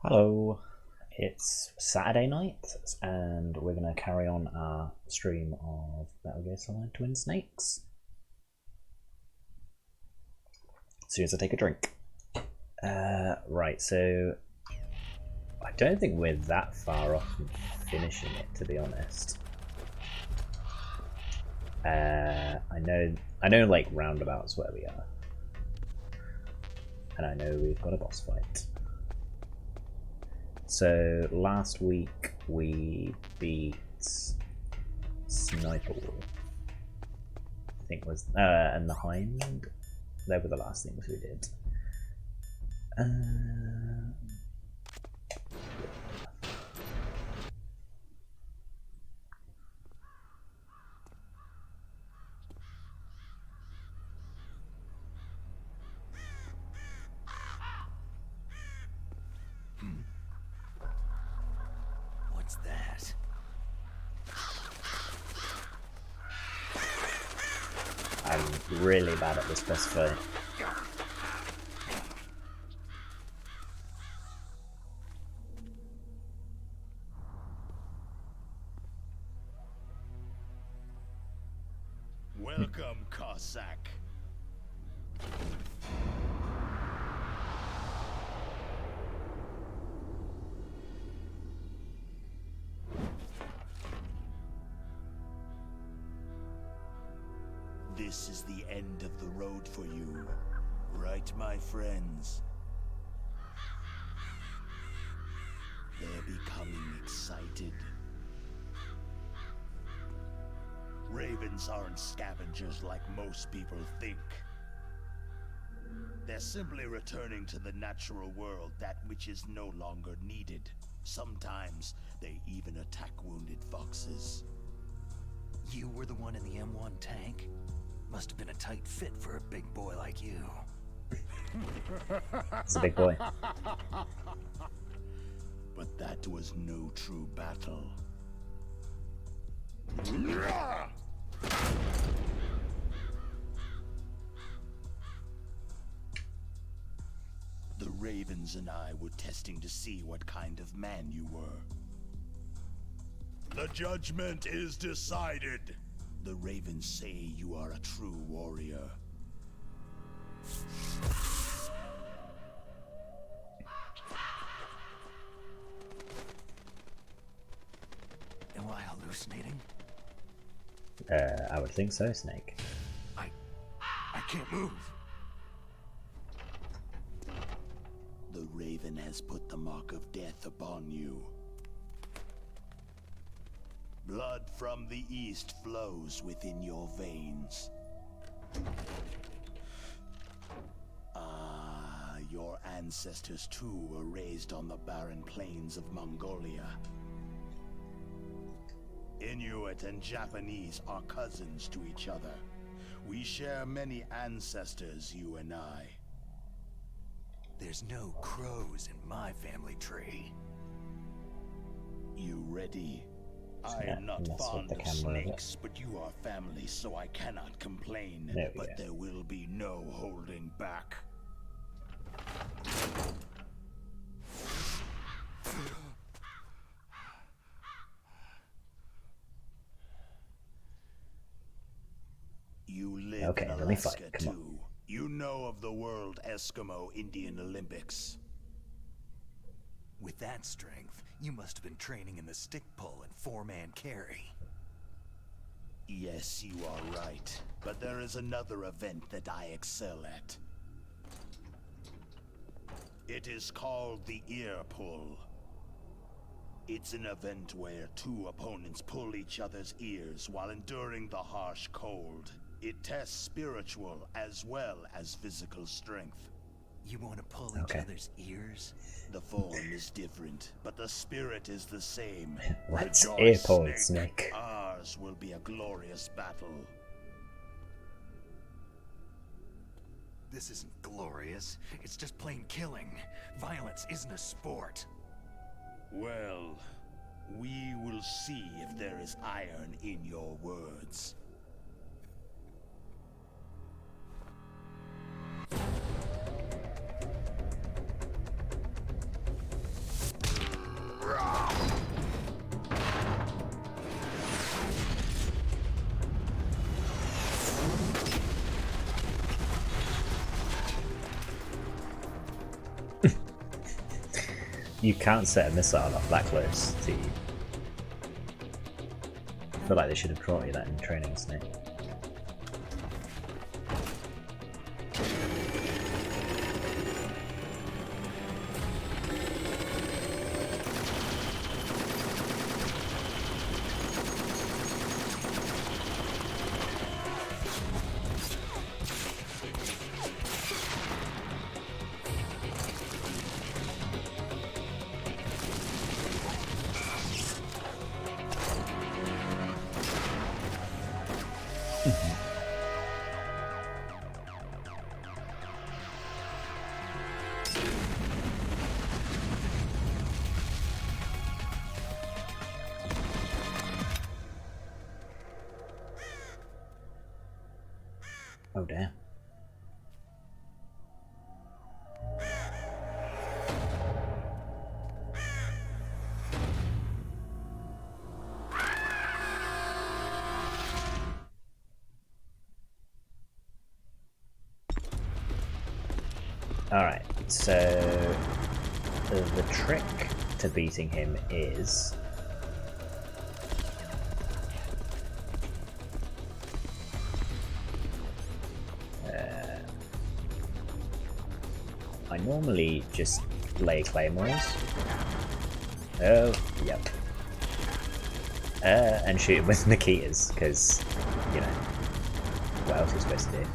Hello, it's Saturday night and we're going to carry on our stream of Metal Gear Solid Twin Snakes. As soon as I take a drink. Right, so I don't think we're that far off from finishing it, to be honest. I know like roundabouts where we are. And I know we've got a boss fight. So last week we beat Sniper Wolf, I think was, and the Hind. They were the last things we did. What's that? I'm really bad at this boss fight. Welcome, Cossack. This is the end of the road for you, right, my friends? They're becoming excited. Ravens aren't scavengers like most people think. They're simply returning to the natural world, that which is no longer needed. Sometimes they even attack wounded foxes. You were the one in the M1 tank? Must have been a tight fit for a big boy like you. It's a big boy. But that was no true battle. The Ravens and I were testing to see what kind of man you were. The judgment is decided. The Ravens say you are a true warrior. Am I hallucinating? I would think so, Snake. I can't move. The Raven has put the mark of death upon you. Blood from the east flows within your veins. Ah, your ancestors too were raised on the barren plains of Mongolia. Inuit and Japanese are cousins to each other. We share many ancestors, you and I. There's no crows in my family tree. You ready? I Yeah, am not mess with fond the of camera a bit. snakes, but you are family, so I cannot complain. There we But go. there will be no holding back. You live Okay, in let me fight. Alaska Come on. too. You know of the World Eskimo Indian Olympics. With that strength, you must have been training in the stick pull and four-man carry. Yes, you are right. But there is another event that I excel at. It is called the ear pull. It's an event where two opponents pull each other's ears while enduring the harsh cold. It tests spiritual as well as physical strength. You want to pull Okay. each other's ears? The form is different, but the spirit is the same. Let's Rejoice, ear pull, Snake. Ours will be a glorious battle. This isn't glorious. It's just plain killing. Violence isn't a sport. Well, we will see if there is iron in your words. You can't set a missile off that close to you. I feel like they should have taught you that in training, Snake. Oh damn. Alright, so the trick to beating him is I normally just lay claymores. Oh, yep. And shoot him with Nikitas, because, you know, what else are you supposed to do?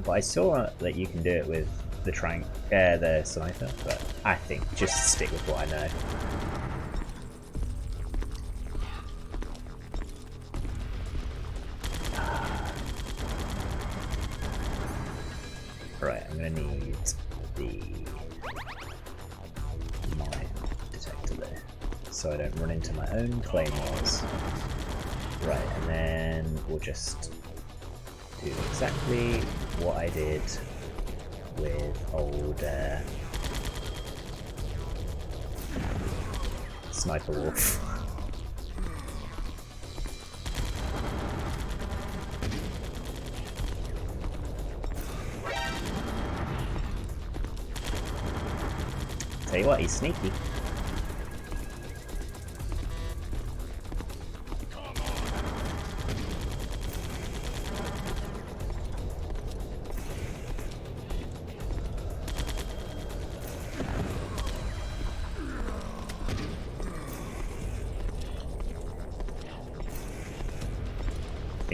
But I saw that you can do it with the the sniper, but I think just stick with what I know. Right, I'm gonna need the mine detector there, so I don't run into my own claymores. Right, and then we'll just do exactly what I did with old Sniper Wolf. Tell you what, he's sneaky.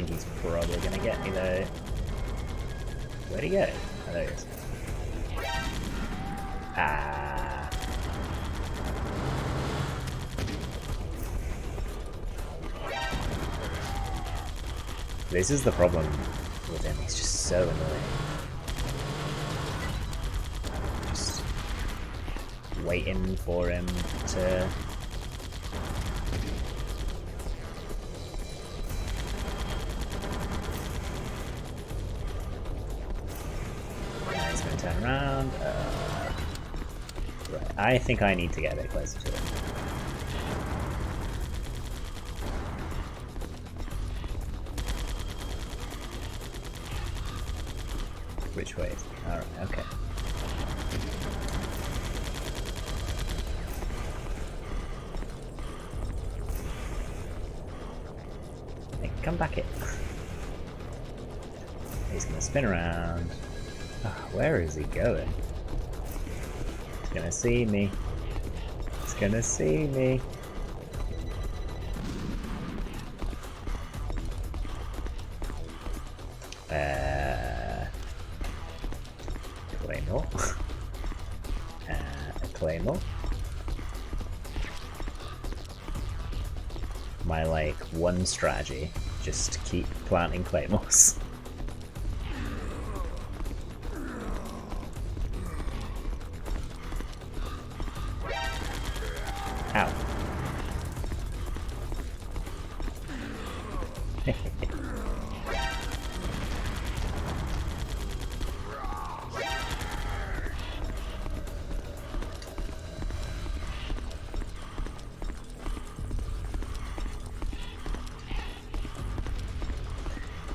think he's probably gonna get me though. Where'd he go? Oh, there he is. Ah. This is the problem with him, he's just so annoying. Just waiting for him to... Now he's going to turn around. Right, I think I need to get a bit closer to it. Which way? Alright, okay. Hey, come back here. He's gonna spin around. Oh, where is he going? He's gonna see me. He's gonna see me. Claymore. A Claymore. My like one strategy, just keep planting Claymores. Ow.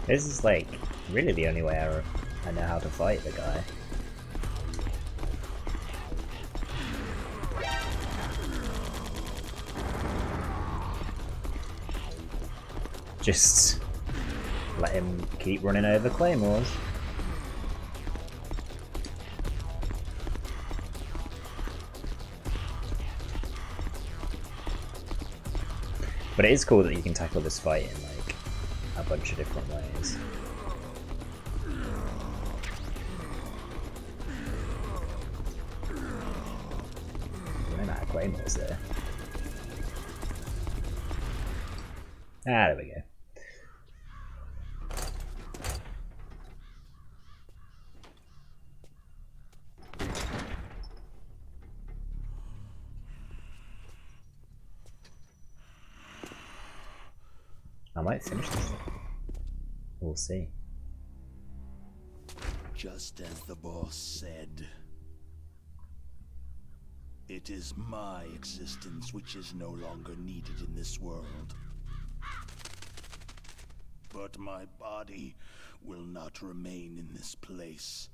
This is like really the only way I know how to fight the guy. Just let him keep running over Claymores. But it is cool that you can tackle this fight in like a bunch of different ways. Running out of Claymores there. Ah, there we go. I might finish this thing. We'll see. Just as the boss said, it is my existence which is no longer needed in this world. But my body will not remain in this place.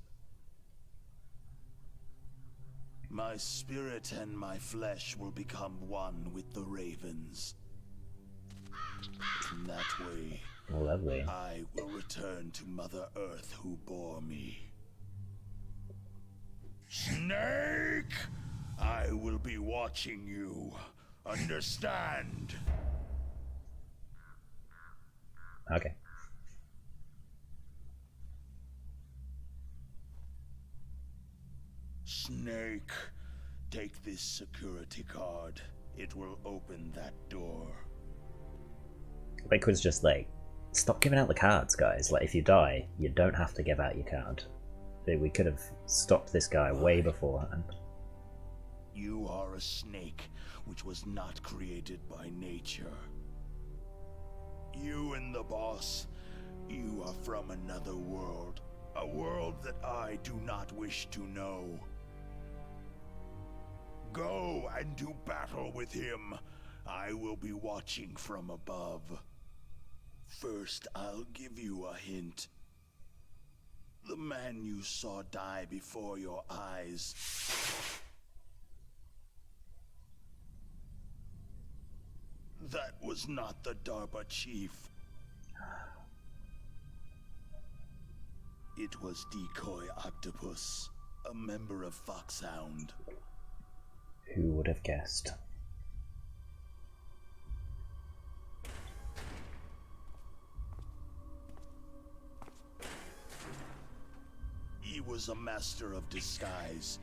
My spirit and my flesh will become one with the ravens. In that way, Lovely. I will return to Mother Earth who bore me. Snake! I will be watching you. Understand? Okay. Snake, take this security card. It will open that door. Liquid's just like, stop giving out the cards, guys. Like, if you die, you don't have to give out your card. We could have stopped this guy way beforehand. You are a snake which was not created by nature. You and the boss, you are from another world. A world that I do not wish to know. Go and do battle with him. I will be watching from above. First, I'll give you a hint. The man you saw die before your eyes. That was not the DARPA chief. It was Decoy Octopus, a member of Foxhound. Who would have guessed? was a master of disguise.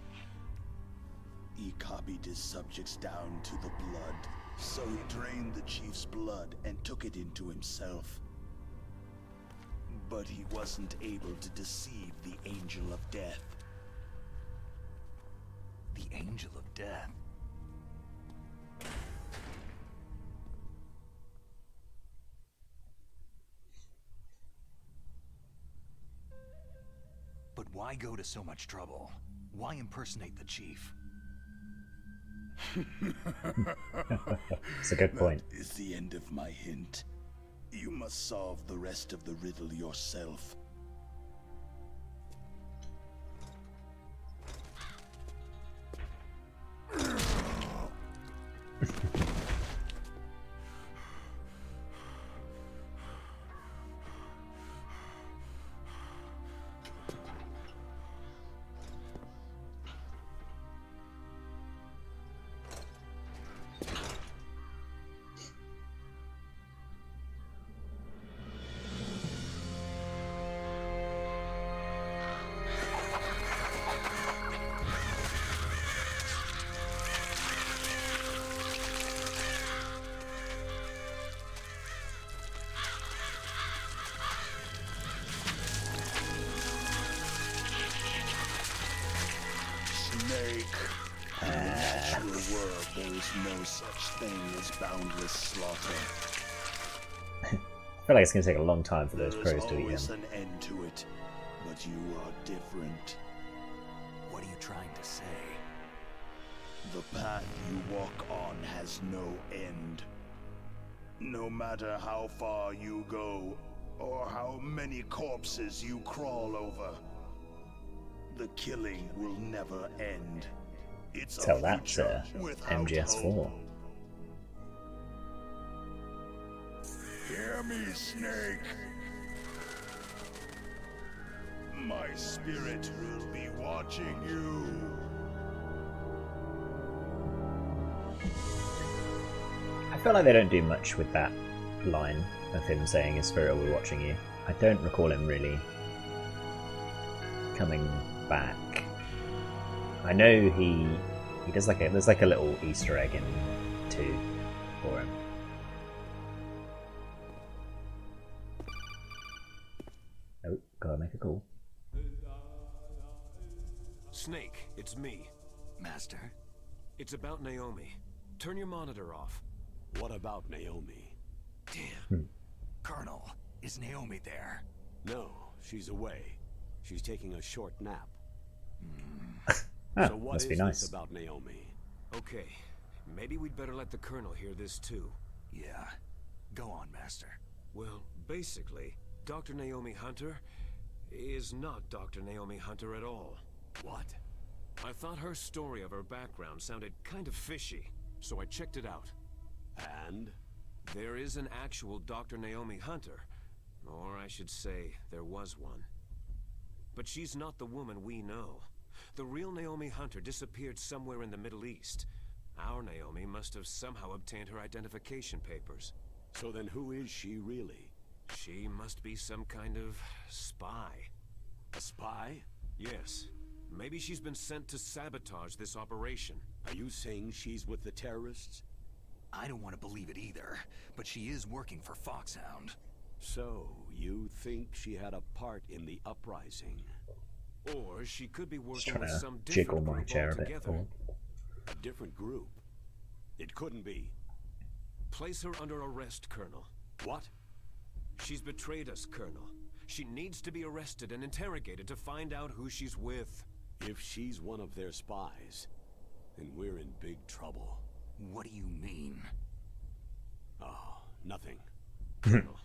He copied his subjects down to the blood, so he drained the chief's blood and took it into himself. But he wasn't able to deceive the Angel of Death. The Angel of Death? But why go to so much trouble? Why impersonate the chief? It's a good point. That is the end of my hint. You must solve the rest of the riddle yourself. Snake. In the natural world, there is no such thing as boundless slaughter. I feel like it's going to take a long time for those There crows is to eat always him. an end to it, but you are different. What are you trying to say? The path you walk on has no end. No matter how far you go, or how many corpses you crawl over, the killing will never end. It's Tell a that future to without MGS4. hope. Hear me, Snake. My spirit will be watching you. I feel like they don't do much with that line of him saying his spirit will be watching you. I don't recall him really coming back. I know he does like there's like a little Easter egg in 2 for him. Oh, gotta make a call. Snake, it's me. Master? It's about Naomi. Turn your monitor off. What about Naomi? Damn. Colonel, is Naomi there? No, she's away. She's taking a short nap. Ah, So what must is be nice. this about Naomi? Okay, maybe we'd better let the Colonel hear this too. Yeah. Go on, Master. Well, basically, Dr. Naomi Hunter is not Dr. Naomi Hunter at all. What? I thought her story of her background sounded kind of fishy, so I checked it out. And? There is an actual Dr. Naomi Hunter, or I should say, there was one. But she's not the woman we know. The real Naomi Hunter disappeared somewhere in the Middle East. Our Naomi must have somehow obtained her identification papers. So then who is she really? She must be some kind of spy. A spy? Yes. Maybe she's been sent to sabotage this operation. Are you saying she's with the terrorists? I don't want to believe it either, but she is working for Foxhound. So, you think she had a part in the uprising? Or she could be Just working trying with to some jiggle different my group chair a bit. altogether. Paul. A different group? It couldn't be. Place her under arrest, Colonel. What? She's betrayed us, Colonel. She needs to be arrested and interrogated to find out who she's with. If she's one of their spies, then we're in big trouble. What do you mean? Oh, nothing. Colonel,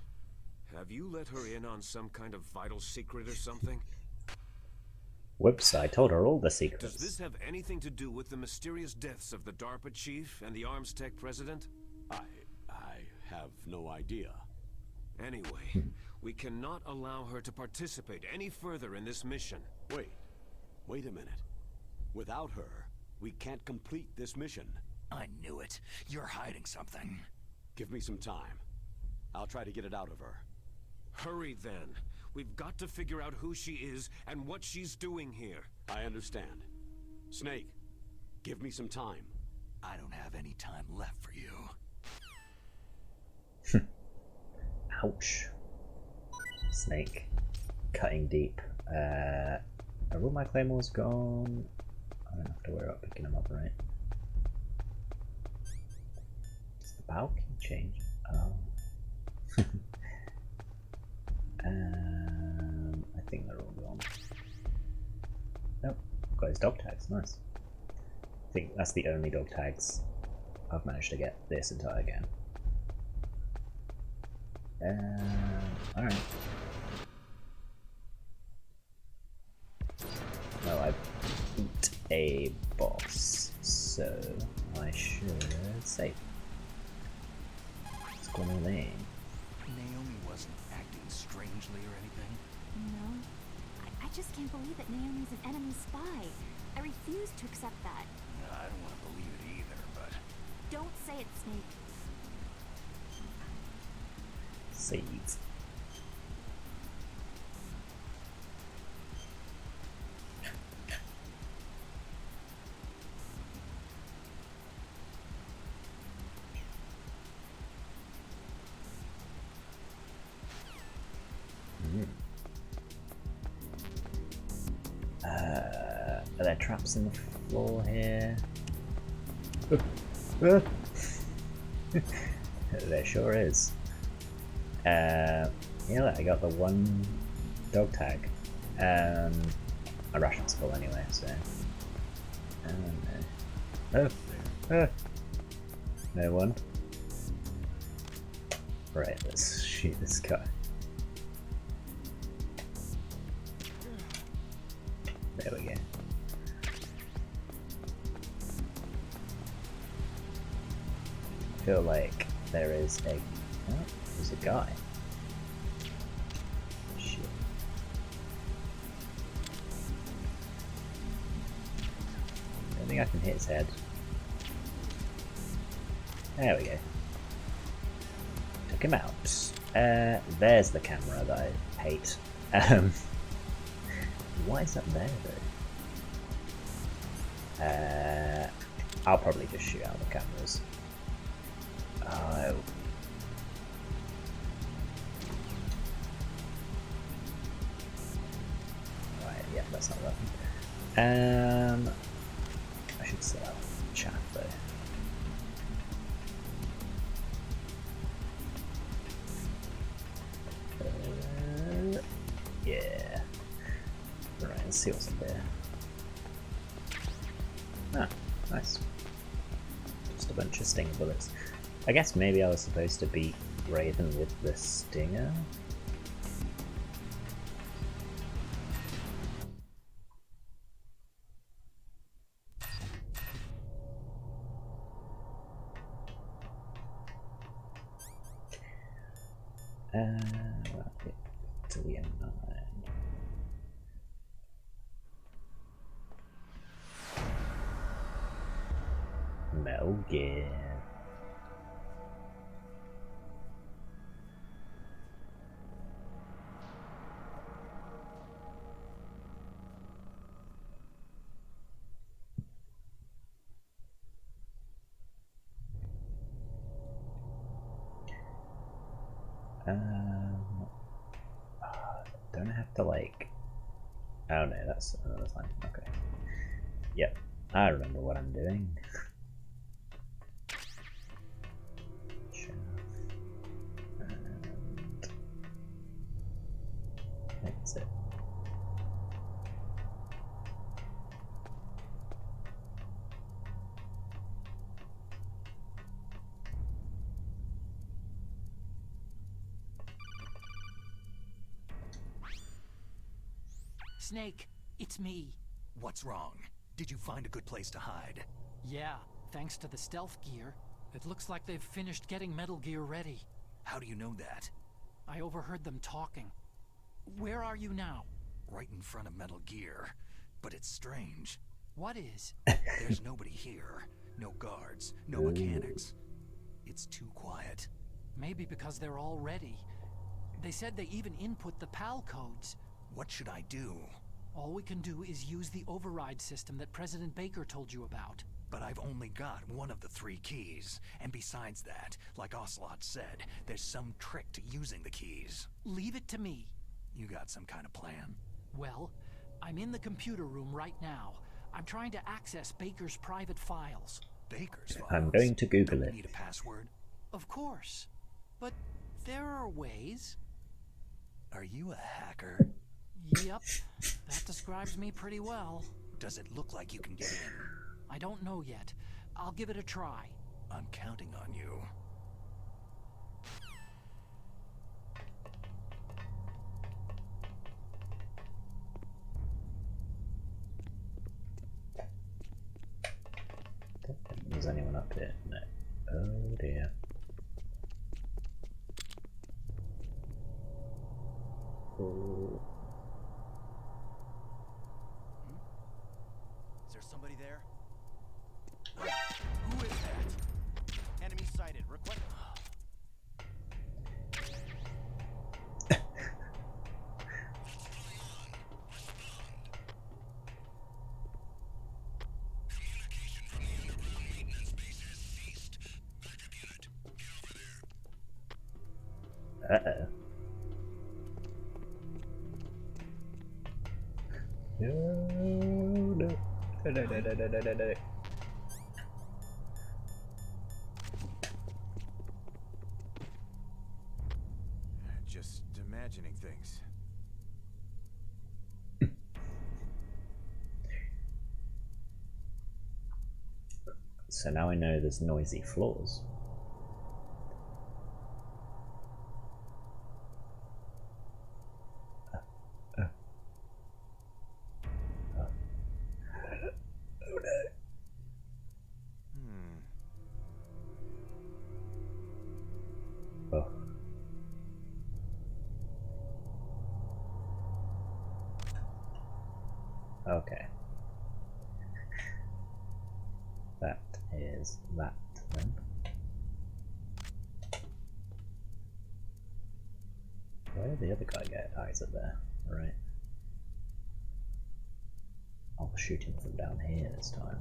have you let her in on some kind of vital secret or something? Whoops, I told her all the Does secrets. this have anything to do with the mysterious deaths of the DARPA chief and the Armstech president? I have no idea. Anyway, we cannot allow her to participate any further in this mission. Wait a minute. Without her, we can't complete this mission. I knew it. You're hiding something. Give me some time. I'll try to get it out of her. Hurry then. We've got to figure out who she is and what she's doing here. I understand. Snake, give me some time. I don't have any time left for you. Ouch. Snake. Cutting deep. Are all my claymores gone? I don't have to worry about picking them up, right? Does the balcony change? Oh. I think they're all gone. Nope. Got his dog tags. Nice. I think that's the only dog tags I've managed to get this entire game. Alright. Well, I beat a boss, so I should save. What's going on there? Naomi wasn't acting strangely or anything. No. I just can't believe that Naomi's an enemy spy. I refuse to accept that. I don't want to believe it either, but... Don't say it, Snake. Seeds. Are there traps in the floor here? There sure is. Yeah, I got the one dog tag. My ration's full anyway, so. No. No one. Right, let's shoot this guy. There we go. I feel like there is a... Oh, there's a guy. Shit. I don't think I can hit his head. There we go. Took him out. There's the camera that I hate. Why is that there though? I'll probably just shoot out the cameras. Oh. Right, yeah, that's not working. I should set out chat though. Yeah. Right, let's see what's in there. Ah, nice. Just a bunch of stinger bullets. I guess maybe I was supposed to beat Raven with the stinger? To the M9. Metal Gear. Don't I have to like... Oh no, that's another time. Okay. Yep, I remember what I'm doing. And... that's it. Snake, it's me. What's wrong? Did you find a good place to hide? Yeah, thanks to the stealth gear. It looks like they've finished getting Metal Gear ready. How do you know that? I overheard them talking. Where are you now? Right in front of Metal Gear. But it's strange. What is? There's nobody here. No guards, no mechanics. It's too quiet. Maybe because they're all ready. They said they even input the PAL codes. What should I do? All we can do is use the override system that President Baker told you about. But I've only got one of the 3 keys. And besides that, like Ocelot said, there's some trick to using the keys. Leave it to me. You got some kind of plan? Well, I'm in the computer room right now. I'm trying to access Baker's private files. Baker's files? I'm going to Google Don't it. we need a password? Of course. But there are ways. Are you a hacker? Yep, that describes me pretty well. Does it look like you can get in? I don't know yet. I'll give it a try. I'm counting on you. Don't think there's anyone up here. No. Oh dear. Oh. Is there somebody there? Who is that? Enemy sighted. Request. Uh-oh. No, no. No, no, no, no, no, no, no. Just imagining things. So now I know there's noisy floors. Oh. Okay. That is that then. Where did the other guy go? Oh, he's up there. Right. I'll shoot him from down here this time.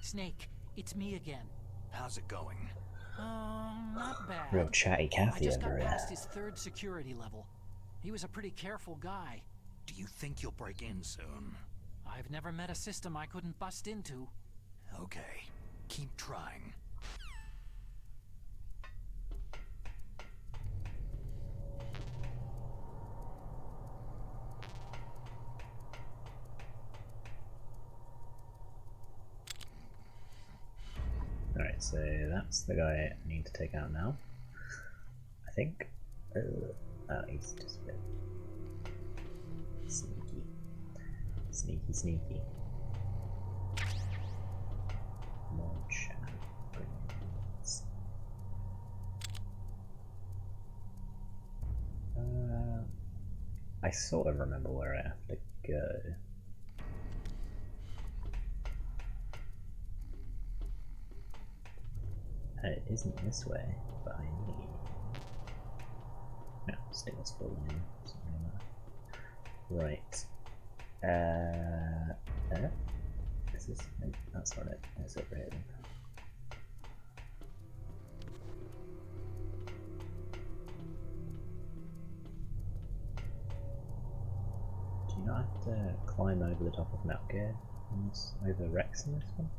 Snake, it's me again. How's it going? Not bad. Real chatty I Cathy just got over here. past his 3rd security level. He was a pretty careful guy. Do you think you'll break in soon? I've never met a system I couldn't bust into. Okay. Keep trying. Alright, so that's the guy I need to take out now. I think. Oh, he's just a bit sneaky. Sneaky, sneaky. More chat. I sort of remember where I have to go. It isn't this way, but I need. No, stick this ball in. Something like that. Right. Is this? No, that's not it. It's over here then. Do you not have to climb over the top of Mount Gear over Rex in this one?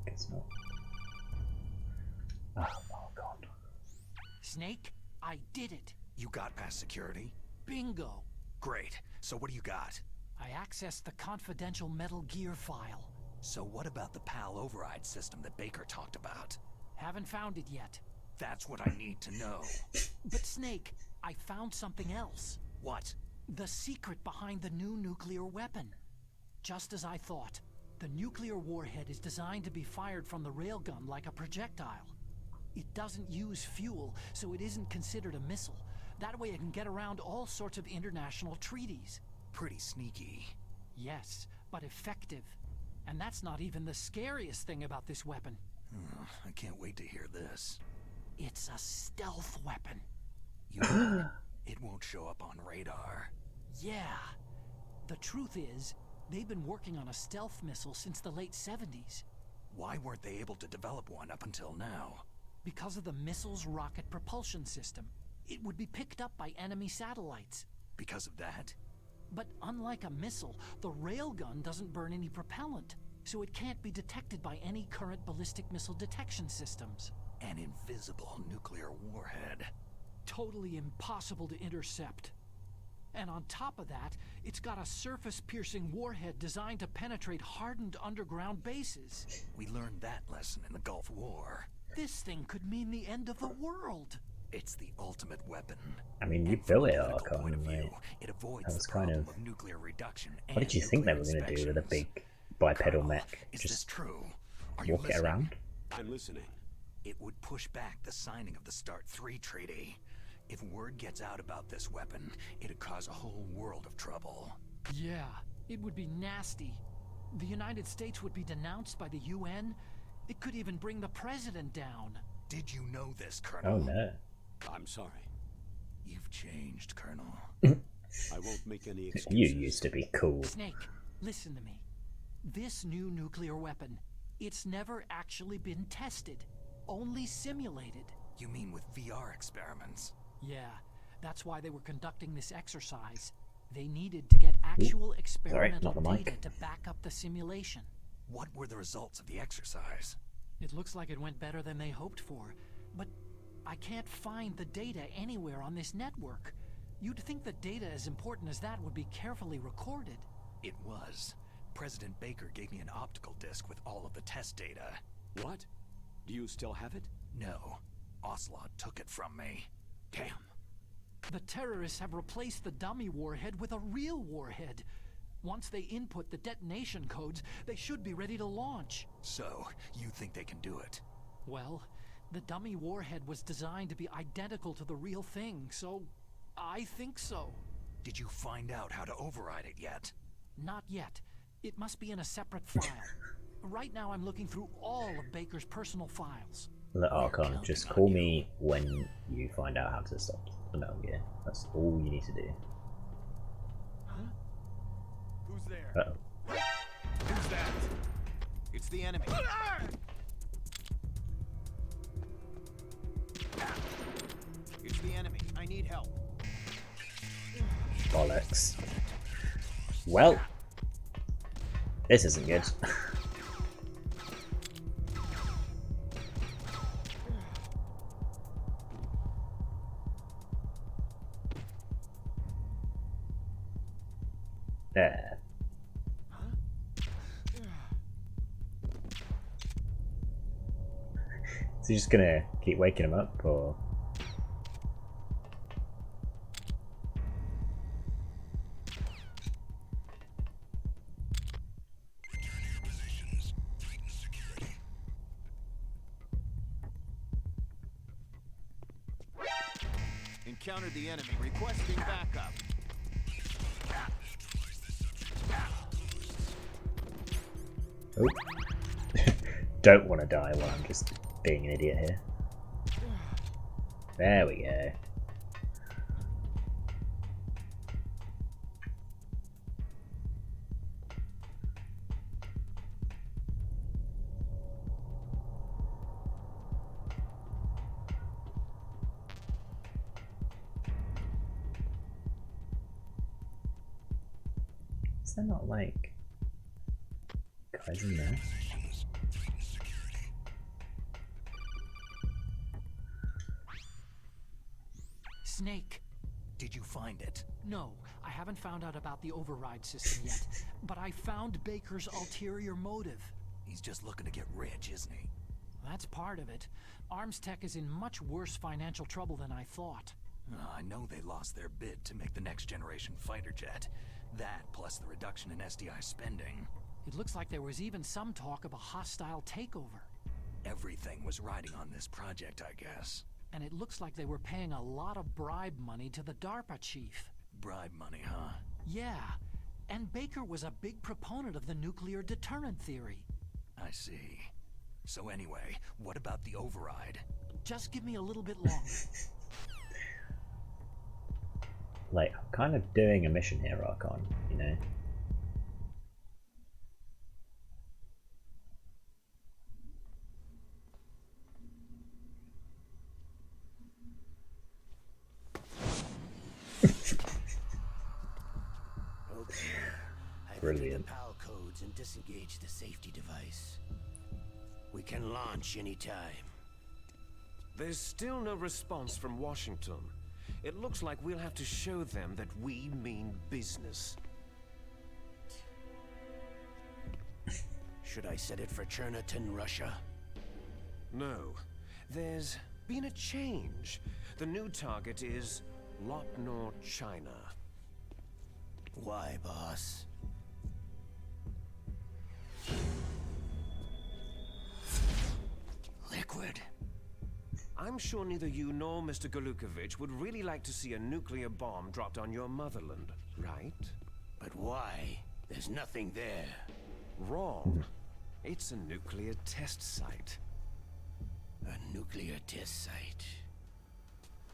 Guess not. Oh god. Snake, I did it. You got past security? Bingo. Great. So what do you got? I accessed the confidential Metal Gear file. So what about the PAL override system that Baker talked about? Haven't found it yet. That's what I need to know. But Snake, I found something else. What? The secret behind the new nuclear weapon. Just as I thought. The nuclear warhead is designed to be fired from the railgun like a projectile. It doesn't use fuel, so it isn't considered a missile. That way it can get around all sorts of international treaties. Pretty sneaky. Yes, but effective. And that's not even the scariest thing about this weapon. I can't wait to hear this. It's a stealth weapon. You mean it won't show up on radar? Yeah. The truth is, they've been working on a stealth missile since the late 70s. Why weren't they able to develop one up until now? Because of the missile's rocket propulsion system. It would be picked up by enemy satellites. Because of that? But unlike a missile, the railgun doesn't burn any propellant, so it can't be detected by any current ballistic missile detection systems. An invisible nuclear warhead. Totally impossible to intercept. And on top of that, it's got a surface-piercing warhead designed to penetrate hardened underground bases. We learned that lesson in the Gulf War. This thing could mean the end of the world. It's the ultimate weapon. I mean, you And from built a it, political point of Archon, view, right? it avoids That was the kind problem of... of nuclear reduction. What did you think they were going to do with a big bipedal Colonel, mech? is this Just true? Are you walk it listening? around? I'm listening. It would push back the signing of the START 3 treaty. If word gets out about this weapon, it'd cause a whole world of trouble. Yeah, it would be nasty. The United States would be denounced by the UN. It could even bring the president down. Did you know this, Colonel? Oh no. I'm sorry. You've changed, Colonel. I won't make any excuses. You used to be cool. Snake, listen to me. This new nuclear weapon, it's never actually been tested. Only simulated. You mean with VR experiments? Yeah, that's why they were conducting this exercise. They needed to get actual experimental not the mic. data to back up the simulation. What were the results of the exercise? It looks like it went better than they hoped for, but I can't find the data anywhere on this network. You'd think that data as important as that would be carefully recorded. It was. President Baker gave me an optical disc with all of the test data. What? Do you still have it? No. Ocelot took it from me. Damn. The terrorists have replaced the dummy warhead with a real warhead. Once they input the detonation codes, they should be ready to launch. So, you think they can do it? Well, the dummy warhead was designed to be identical to the real thing, so I think so. Did you find out how to override it yet? Not yet. It must be in a separate file. Right now I'm looking through all of Baker's personal files. Look, Archon, just call me when you find out how to stop the Metal Gear. That's all you need to do. Who's there? Uh-oh. Who's that? It's the enemy. It's the enemy. I need help. Bollocks. Well, this isn't good. There. Is he just gonna keep waking him up, or...? Encountered the enemy. Requesting backup. Oh. Don't want to die while I'm just being an idiot here. There we go. Is there not like guys in there? Snake. Did you find it? No, I haven't found out about the override system yet, but I found Baker's ulterior motive. He's just looking to get rich, isn't he? That's part of it. Armstech is in much worse financial trouble than I thought. I know they lost their bid to make the next generation fighter jet. That, plus the reduction in SDI spending. It looks like there was even some talk of a hostile takeover. Everything was riding on this project, I guess. And it looks like they were paying a lot of bribe money to the DARPA chief. Bribe money, huh? Yeah, and Baker was a big proponent of the nuclear deterrent theory. I see. So anyway, what about the override? Just give me a little bit longer. Like, I'm kind of doing a mission here, Archon, you know? Brilliant. The PAL codes and disengage the safety device. We can launch anytime. There's still no response from Washington. It looks like we'll have to show them that we mean business. Should I set it for Cherniton, Russia? No. There's been a change. The new target is Lopnor, China. Why, boss? Liquid. I'm sure neither you nor Mr. Golukovich would really like to see a nuclear bomb dropped on your motherland, right? But why? There's nothing there. Wrong. It's a nuclear test site. A nuclear test site.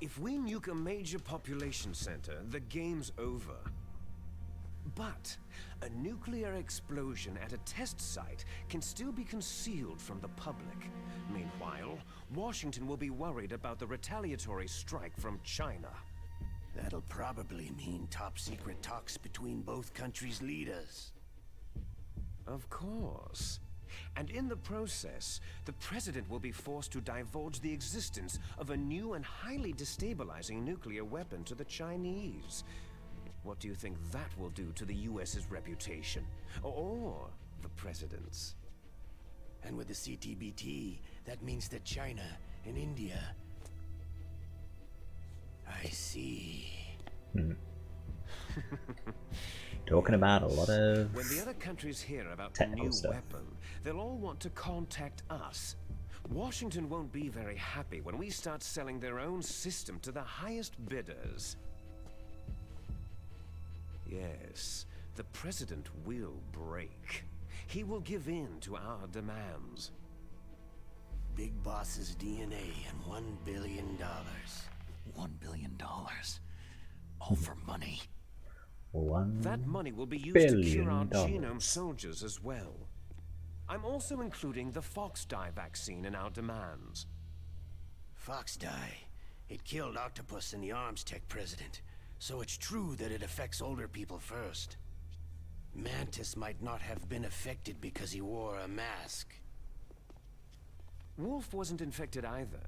If we nuke a major population center, the game's over. But a nuclear explosion at a test site can still be concealed from the public. Meanwhile, Washington will be worried about the retaliatory strike from China. That'll probably mean top-secret talks between both countries' leaders. Of course. And in the process, the president will be forced to divulge the existence of a new and highly destabilizing nuclear weapon to the Chinese. What do you think that will do to the US's reputation? Or the president's? And with the CTBT, that means that China and India... I see. Talking about a lot of when the other countries hear about the new stuff. weapon, they'll all want to contact us. Washington won't be very happy when we start selling their own system to the highest bidders. Yes, the president will break. He will give in to our demands. Big Boss's DNA and $1 billion. $1 billion. All for money. That money will be used to cure our genome soldiers as well. I'm also including the Foxdie vaccine in our demands. Foxdie? It killed Octopus and the Arms Tech president. So it's true that it affects older people first. Mantis might not have been affected because he wore a mask. Wolf wasn't infected either.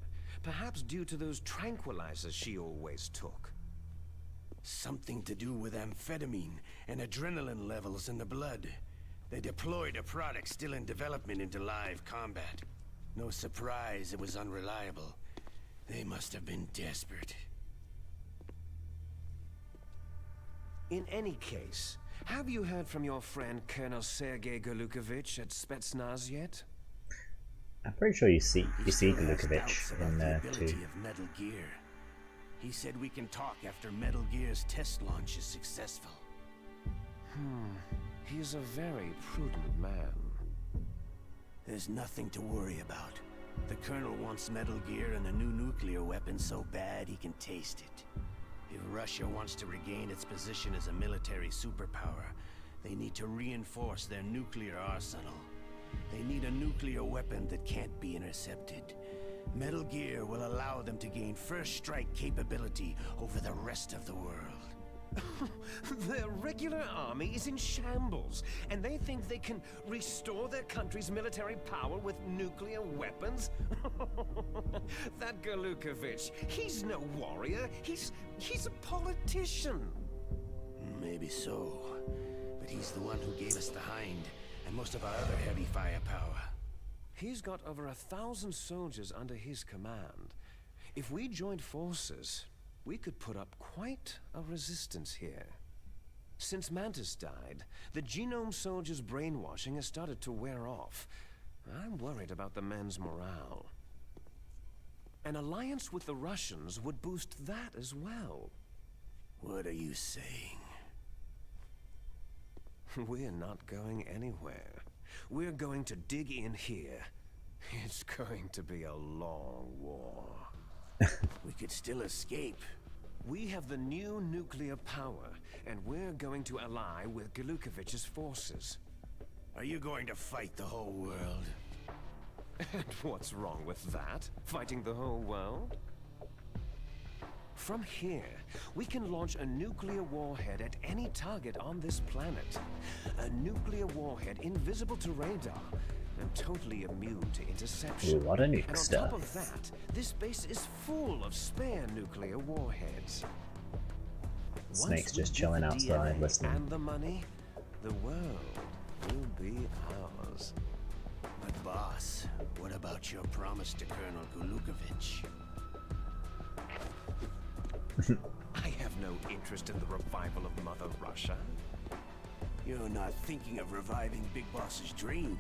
Perhaps due to those tranquilizers she always took. Something to do with amphetamine and adrenaline levels in the blood. They deployed a product still in development into live combat. No surprise it was unreliable. They must have been desperate. In any case, have you heard from your friend Colonel Sergei Golukovich at Spetsnaz yet? I'm pretty sure you see Still has Golukovich doubts about in the there ability too. of Metal Gear. He said we can talk after Metal Gear's test launch is successful. He's a very prudent man. There's nothing to worry about. The Colonel wants Metal Gear and a new nuclear weapon so bad he can taste it. If Russia wants to regain its position as a military superpower, they need to reinforce their nuclear arsenal. They need a nuclear weapon that can't be intercepted. Metal Gear will allow them to gain first strike capability over the rest of the world. Their regular army is in shambles, and they think they can restore their country's military power with nuclear weapons? That Golukovich, he's no warrior, he's a politician. Maybe so, but he's the one who gave us the Hind and most of our other heavy firepower. He's got over 1,000 soldiers under his command. If we joined forces, we could put up quite a resistance here. Since Mantis died, the genome soldiers' brainwashing has started to wear off. I'm worried about the men's morale. An alliance with the Russians would boost that as well. What are you saying? We're not going anywhere. We're going to dig in here. It's going to be a long war. We could still escape. We have the new nuclear power, and we're going to ally with Glukovich's forces. Are you going to fight the whole world? And what's wrong with that? Fighting the whole world? From here, we can launch a nuclear warhead at any target on this planet. A nuclear warhead invisible to radar and totally immune to interception. Ooh, what a nuke And on stuff. top of that, this base is full of spare nuclear warheads. Snake's Once we just get chilling the outside, DNA listening. And the money, the world will be ours. But boss, what about your promise to Colonel Gulukovich? I have no interest in the revival of Mother Russia. You're not thinking of reviving Big Boss's dream.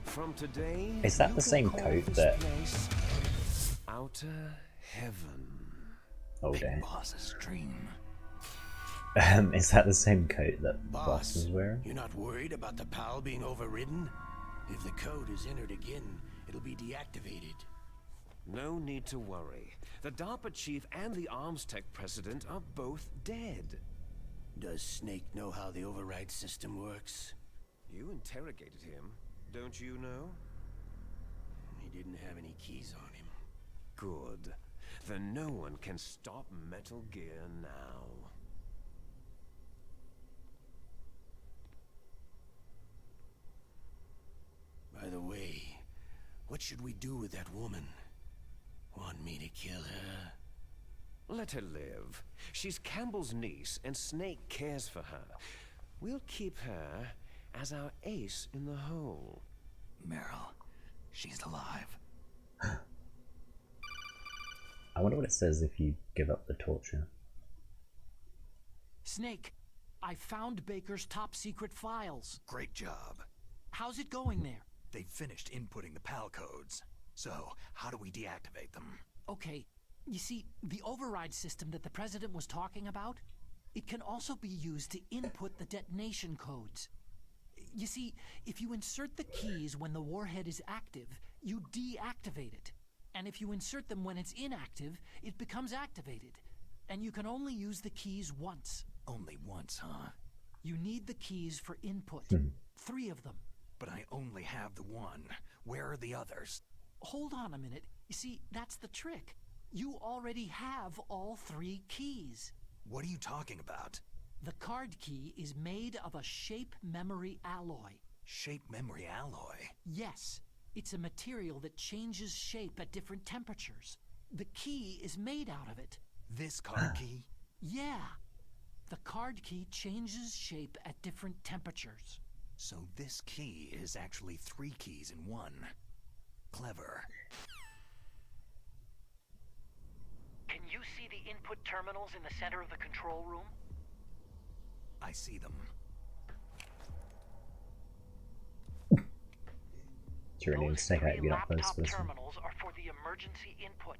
From today, Is that you the can same call coat this that- place Outer Heaven? Oh Big dear. Boss's dream. Is that the same coat that Boss was wearing? You're not worried about the PAL being overridden? If the code is entered again, it'll be deactivated. No need to worry. The DARPA chief and the Arms Tech president are both dead. Does Snake know how the override system works? You interrogated him, don't you know? He didn't have any keys on him. Good. Then no one can stop Metal Gear now. By the way, what should we do with that woman? Want me to kill her? Let her live. She's Campbell's niece, and Snake cares for her. We'll keep her as our ace in the hole. Meryl, she's alive. I wonder what it says if you give up the torture. Snake, I found Baker's top secret files. Great job. How's it going there? They finished inputting the PAL codes. So, how do we deactivate them? Okay, you see, the override system that the President was talking about, it can also be used to input the detonation codes. You see, if you insert the keys when the warhead is active, you deactivate it. And if you insert them when it's inactive, it becomes activated. And you can only use the keys once. Only once, huh? You need the keys for input. 3 of them. But I only have the one. Where are the others? Hold on a minute. You see, that's the trick. You already have all 3 keys. What are you talking about? The card key is made of a shape memory alloy. Shape memory alloy? Yes. It's a material that changes shape at different temperatures. The key is made out of it. This card key? Yeah. The card key changes shape at different temperatures. So this key is actually 3 keys in one. Clever. Can you see the input terminals in the center of the control room? I see them. Tyranny, Snake out of your outpost for this one. terminals are for the emergency input.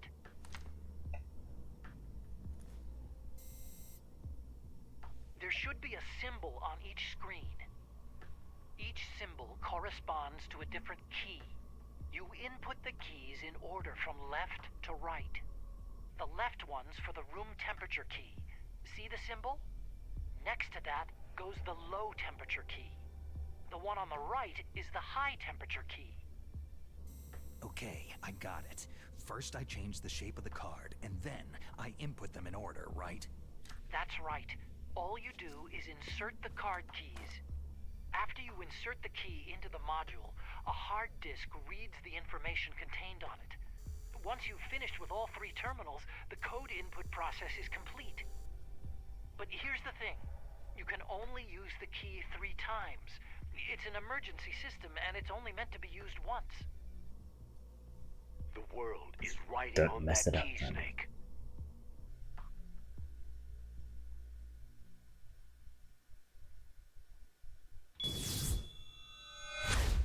There should be a symbol on each screen. Each symbol corresponds to a different key. You input the keys in order from left to right. The left one's for the room temperature key. See the symbol? Next to that goes the low temperature key. The one on the right is the high temperature key. Okay, I got it. First I change the shape of the card, and then I input them in order, right? That's right. All you do is insert the card keys. After you insert the key into the module, a hard disk reads the information contained on it. Once you've finished with all 3 terminals, the code input process is complete. But here's the thing. You can only use the key 3 times. It's an emergency system, and it's only meant to be used once. The world is riding Don't on mess that it up, key, man. Snake.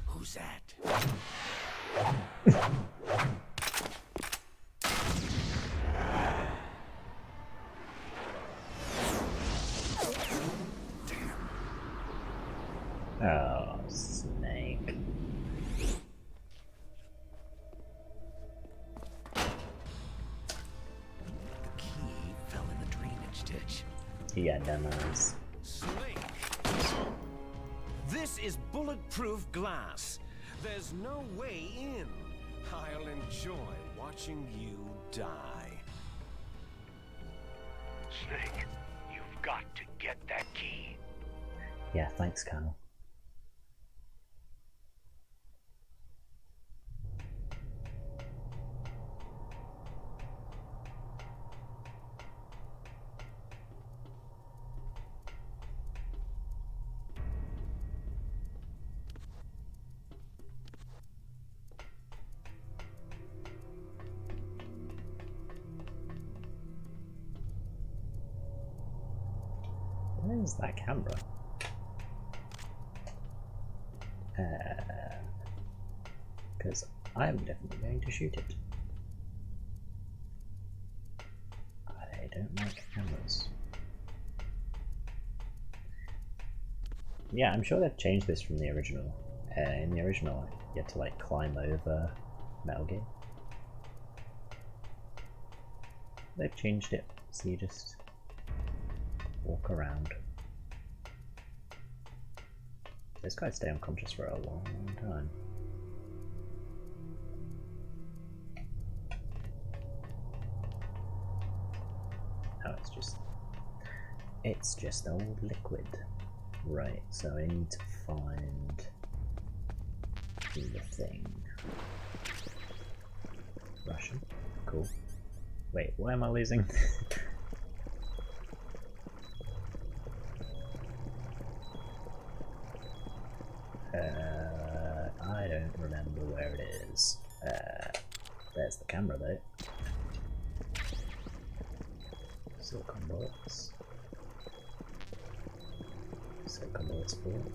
Who's that? Oh, Snake. The key fell in the drainage ditch. Yeah, dumbass. Snake! This is bulletproof glass. There's no way in. I'll enjoy watching you die. Snake, you've got to get that key. Yeah, thanks, Colonel. Where's that camera? Because I'm definitely going to shoot it. I don't like cameras. Yeah, I'm sure they've changed this from the original. In the original, you had to like climb over Metal Gear. They've changed it, so you just walk around. This guy stay unconscious for a long time. Oh, it's just old liquid. Right, so I need to find the thing. Russian? Cool. Wait, why am I losing? I don't remember where it is. There's the camera though. Silicon bullets. Silicon bullets full.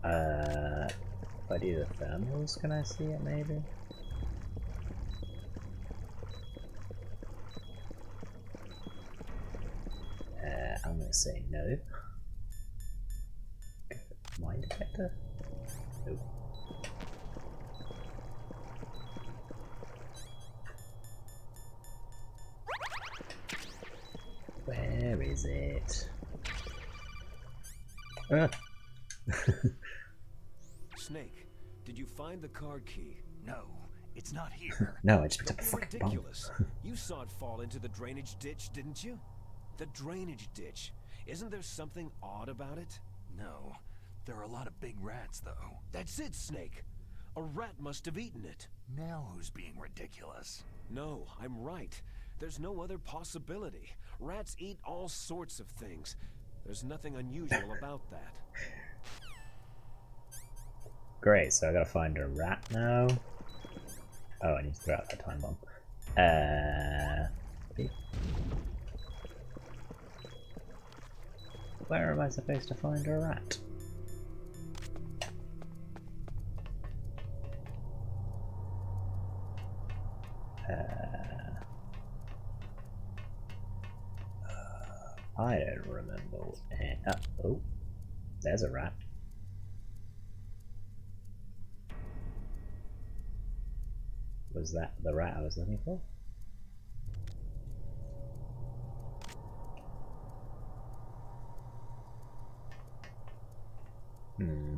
If I do the thermals, can I see it maybe? I'm gonna say no. Mine detector? Nope. Where is it? Ah. Snake, did you find the card key? No, it's not here. No, I just picked up a You're fucking bomb. ridiculous. You saw it fall into the drainage ditch, didn't you? The drainage ditch. Isn't there something odd about it? No, there are a lot of big rats, though. That's it, Snake. A rat must have eaten it. Now who's being ridiculous? No, I'm right. There's no other possibility. Rats eat all sorts of things. There's nothing unusual about that. Great, so I gotta find a rat now. Oh, I need to throw out that time bomb. Beep. Where am I supposed to find a rat? I don't remember. Oh, there's a rat. Was that the rat I was looking for? Hmm.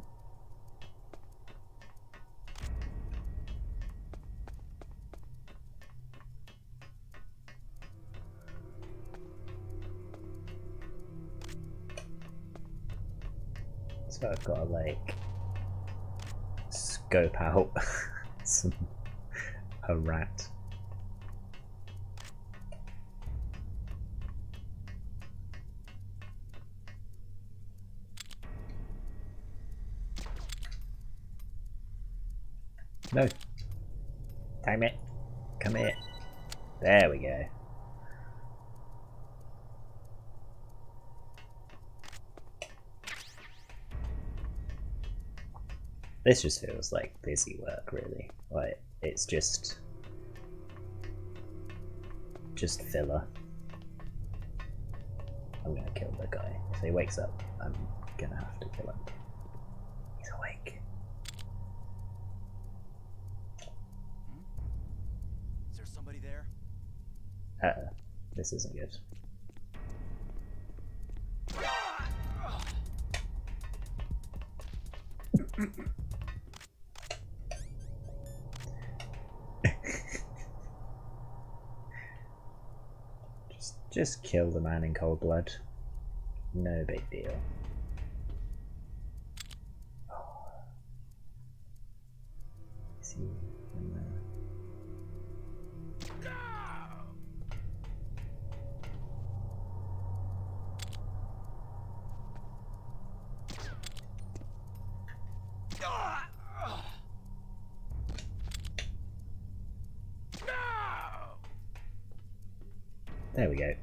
So I've got to like scope out a rat. No. Damn it. Come here. There we go. This just feels like busy work, really. Like, it's just filler. I'm gonna kill the guy. If he wakes up, I'm gonna have to kill him. He's awake. Is there somebody there? This isn't good. Just kill the man in cold blood. No big deal. Is he in there? There we go.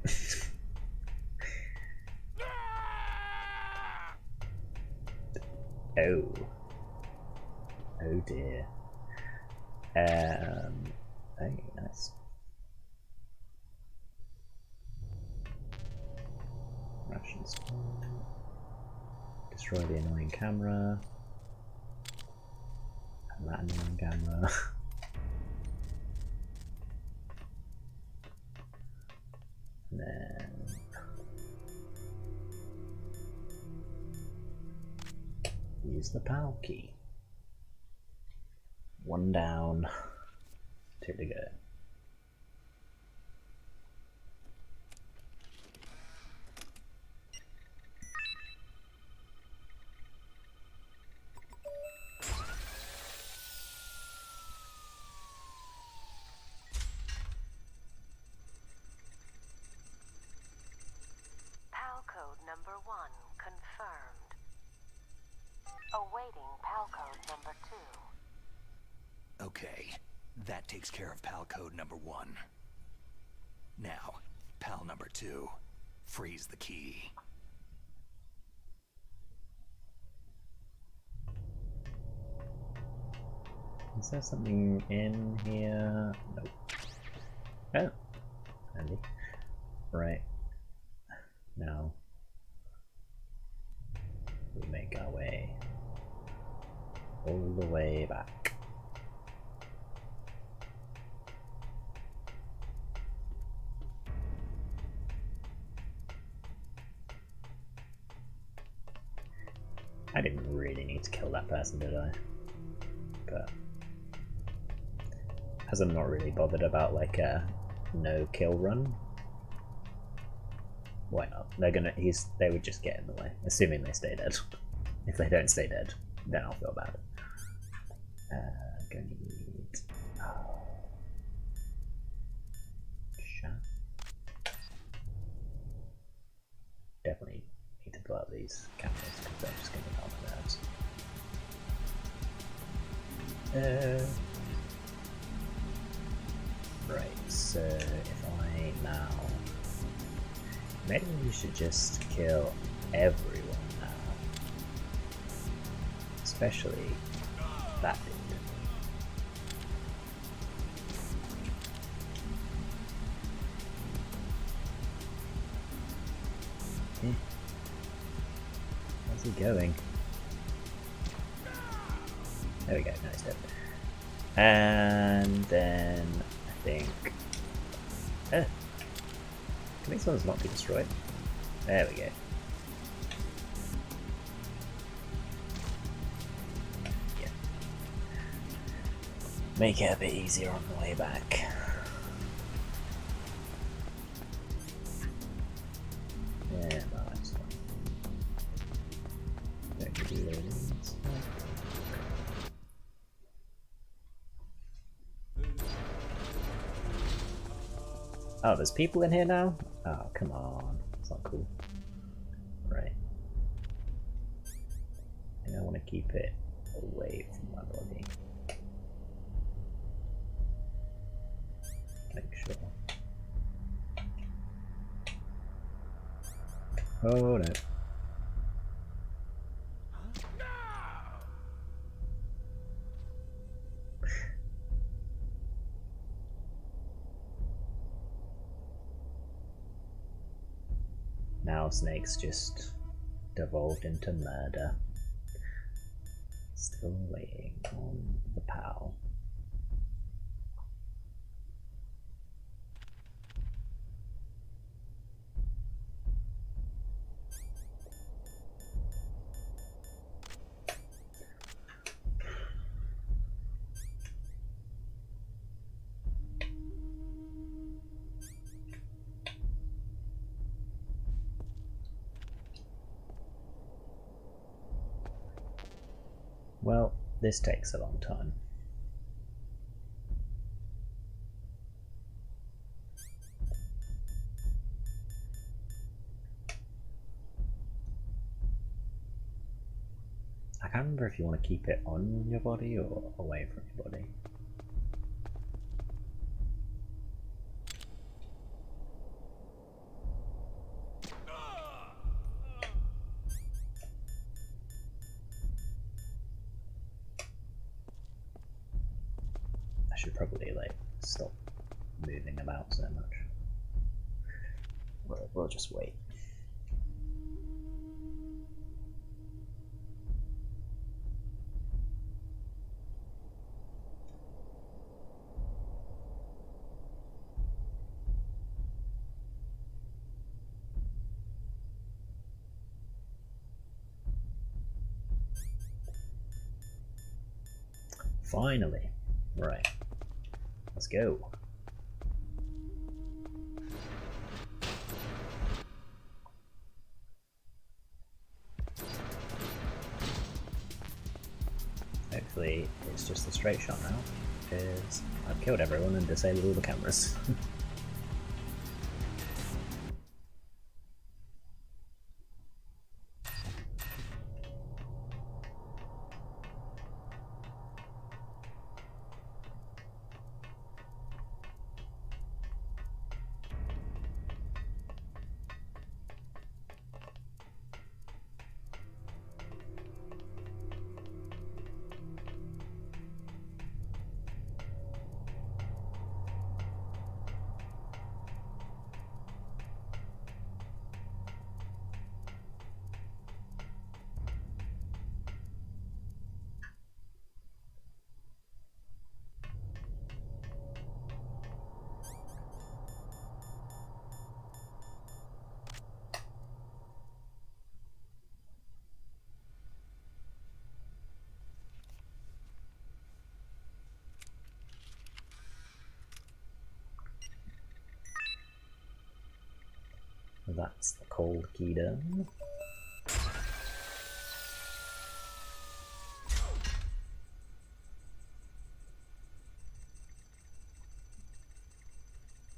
Oh. Oh dear. Oh, nice. Russian spawn. Destroy the annoying camera. And that annoying camera. And then use the PAL key. One down, two to go. Number 1 confirmed. Awaiting PAL code number 2. Okay, that takes care of PAL code number 1. Now, PAL number 2, freeze the key. Is there something in here? Nope. Oh, handy. Right. Now we make our way all the way back. I didn't really need to kill that person, did I? But as I'm not really bothered about like a no kill run, why not? They would just get in the way, assuming they stay dead. If they don't stay dead, then I'll feel bad. Gonna need shaft. Definitely need to pull out these cameras because they're just gonna be on the nerves. Right, so if I now... Maybe we should just kill everyone now. Especially that dude. Where's he going? There we go, nice dead. And then I think... Can these ones not be destroyed? There we go. Yeah. Make it a bit easier on the way back. Yeah, no, that's fine. Don't do those. Oh, there's people in here now? Oh, come on. It's not cool. Right. And I want to keep it away from my body. Make sure. Oh no. now Snake's just devolved into murder. Still waiting on the PAL. Well, this takes a long time. I can't remember if you want to keep it on your body or away from your body. I should probably like stop moving about so much. We'll just wait. Finally. Right. Let's go. Hopefully it's just a straight shot now, because I've killed everyone and disabled all the cameras. That's the cold key done.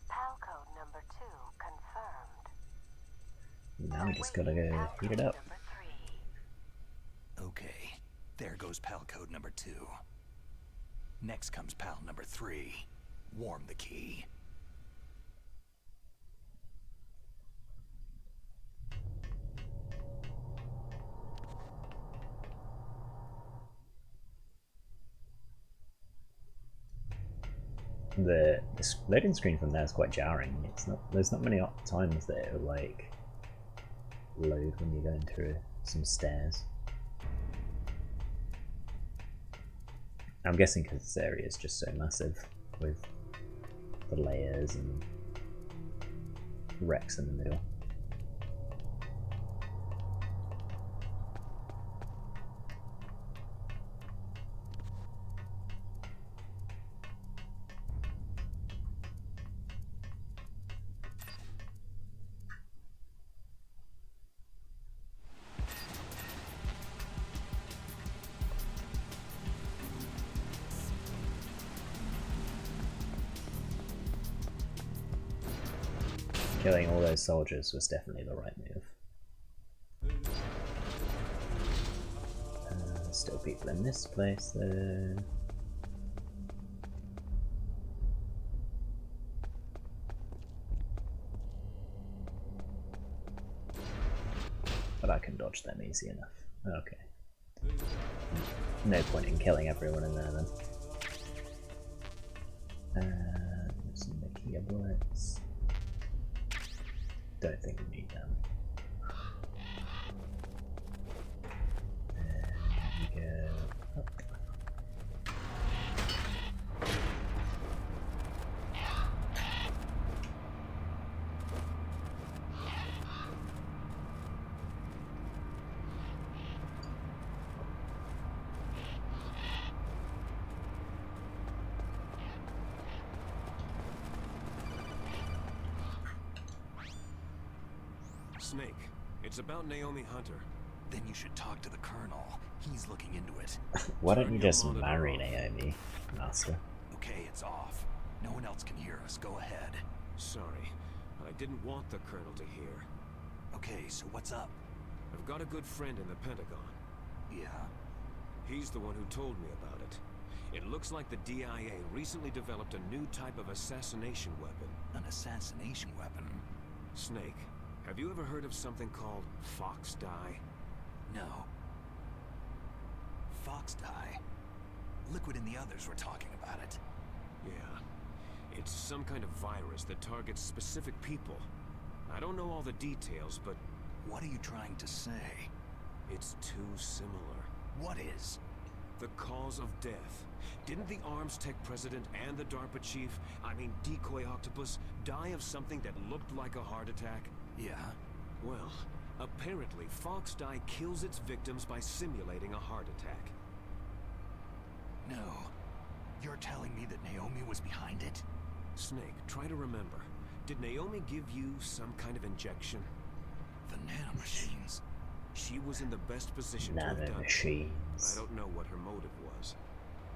PAL code number 2 confirmed. Now we just gotta go heat it up. Okay, there goes PAL code number 2. Next comes PAL number 3. Warm the key. The loading screen from there is quite jarring. There's not many times that it will like load when you're going through some stairs. I'm guessing because this area is just so massive with the layers and wrecks in the middle. Killing all those soldiers was definitely the right move. Still people in this place though. But I can dodge them easy enough. Okay. No point in killing everyone in there then. Some Nokia bullets. Don't think we need them. Snake, it's about Naomi Hunter. Then you should talk to the Colonel. He's looking into it. Why don't you Turn your just monitor marry off. Naomi, Master? Okay, it's off. No one else can hear us. Go ahead. Sorry, I didn't want the Colonel to hear. Okay, so what's up? I've got a good friend in the Pentagon. Yeah? He's the one who told me about it. It looks like the DIA recently developed a new type of assassination weapon. An assassination weapon? Snake, have you ever heard of something called Fox Dye? No. Fox dye? Liquid and the others were talking about it. Yeah. It's some kind of virus that targets specific people. I don't know all the details, but... What are you trying to say? It's too similar. What is? The cause of death. Didn't the Arms Tech president and the DARPA chief, I mean Decoy Octopus, die of something that looked like a heart attack? Yeah? Well, apparently Fox Dye kills its victims by simulating a heart attack. No. You're telling me that Naomi was behind it? Snake, try to remember. Did Naomi give you some kind of injection? The nanomachines. She was in the best position to have done it. I Nanomachines. don't know what her motive was.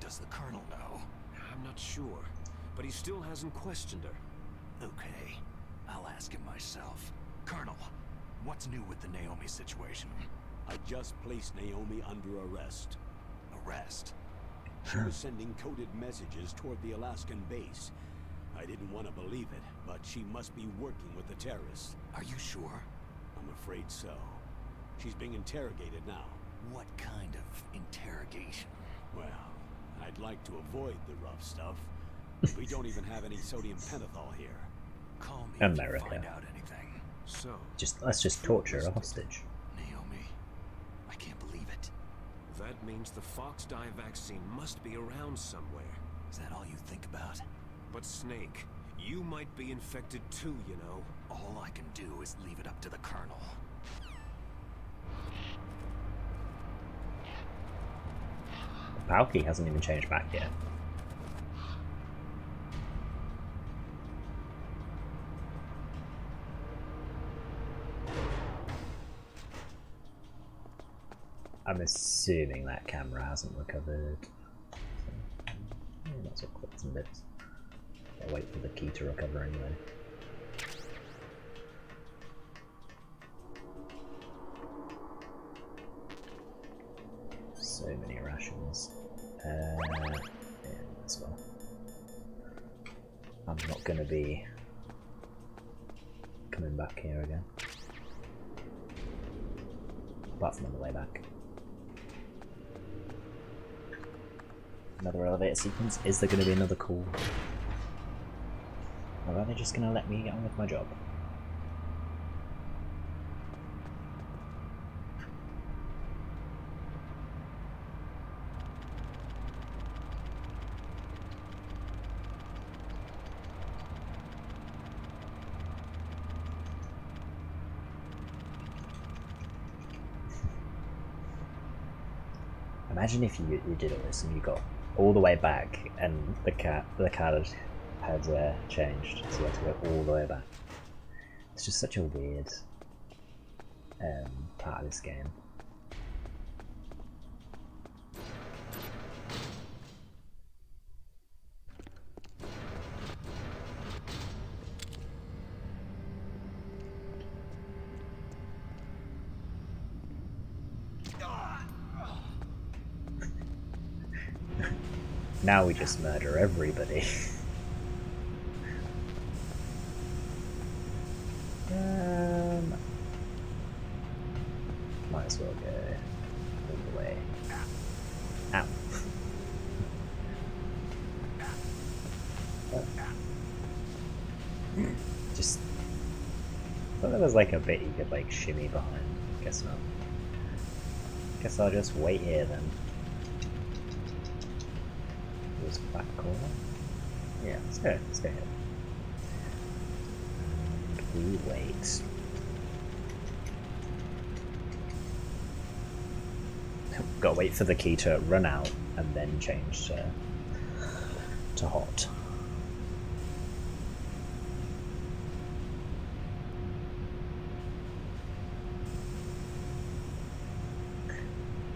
Does the Colonel know? I'm not sure, but he still hasn't questioned her. Okay. I'll ask him myself. Colonel, what's new with the Naomi situation? I just placed Naomi under arrest. Arrest? She was sending coded messages toward the Alaskan base. I didn't want to believe it, but she must be working with the terrorists. Are you sure? I'm afraid so. She's being interrogated now. What kind of interrogation? Well, I'd like to avoid the rough stuff. We don't even have any sodium pentothal here. Call me if America. you find out anything. So, Let's just torture a hostage. Naomi, I can't believe it. that means the Fox Dye vaccine must be around somewhere. Is that all you think about? But Snake, you might be infected too, you know. All I can do is leave it up to the Colonel. The PAL key hasn't even changed back yet. I'm assuming that camera hasn't recovered. Might as well clip some bits. I'll wait for the key to recover anyway. So many rations. Yeah, as well. I'm not going to be coming back here again. Apart from on the way back. Another elevator sequence. Is there going to be another call? Or are they just going to let me get on with my job? Imagine if you did all this and you got all the way back and the card had changed, so you had to go all the way back. It's just such a weird part of this game. Now we just murder everybody. Might as well go all the way. Ow. Oh. Just I thought there was like a bit you could like shimmy behind. Guess not. Guess I'll just wait here then. This back corner. Yeah, let's go here. And we wait. Gotta wait for the key to run out and then change to hot.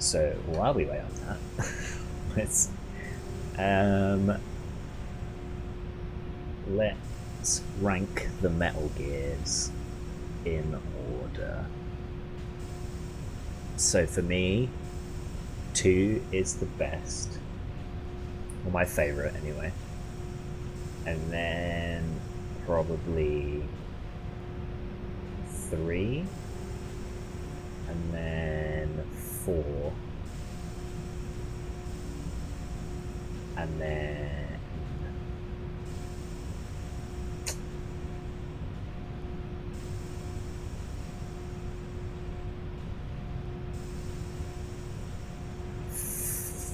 So while we wait on that, let's rank the Metal Gears in order. So for me, 2 is the best, or my favourite anyway, and then probably 3, and then 4, and then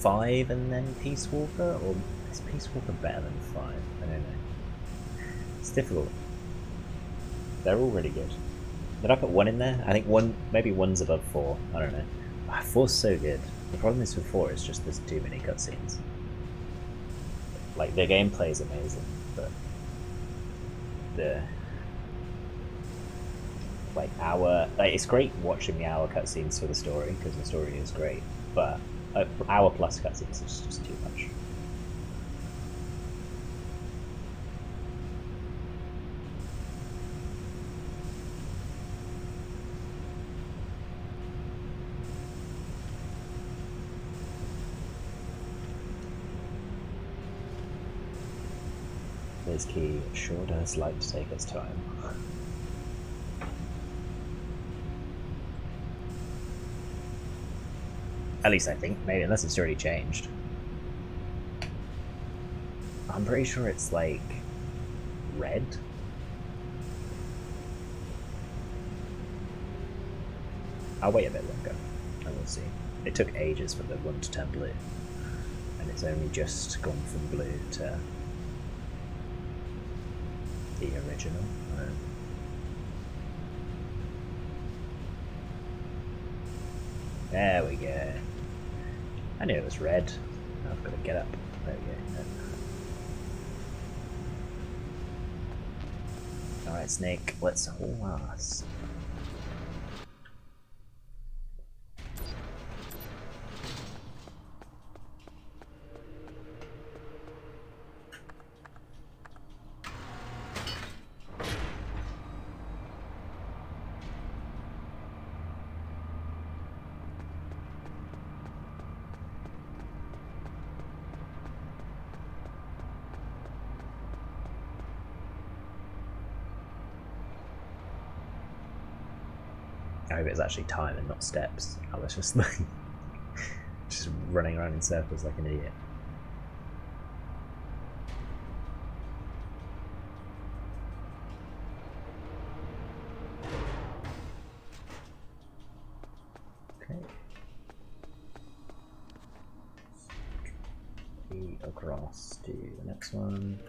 5, and then Peace Walker, or is Peace Walker better than 5? I don't know. It's difficult. They're all really good. Did I put 1 in there? I think 1, maybe 1's above 4. I don't know. 4's so good. The problem is with 4 is just there's too many cutscenes. Like, the gameplay is amazing, but the it's great watching the hour cutscenes for the story because the story is great, but hour plus cutscenes is just too much. This key sure does like to take its time. At least I think, maybe, unless it's already changed. I'm pretty sure it's like red. I'll wait a bit longer and we'll see. It took ages for the 1 to turn blue, and it's only just gone from blue to the original. There we go. I knew it was red. I've got to get up. There we go. Alright, Snake, let's haul ass. I hope it's actually time and not steps. I was just like just running around in circles like an idiot. Okay. Across to the next one.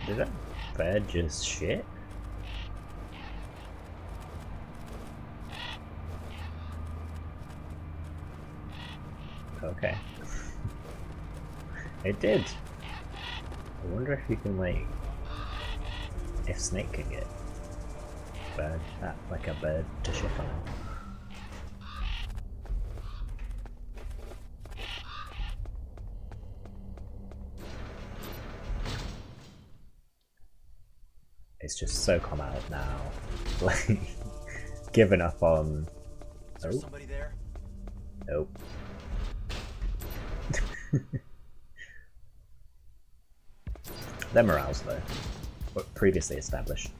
Did that bird just shit? Okay. It did. I wonder if you can, like, if Snake can get bird, like a bird to shit on him. It's just so calm out now. Like, given up on. Is there somebody there? Nope. They're morals though, but previously established.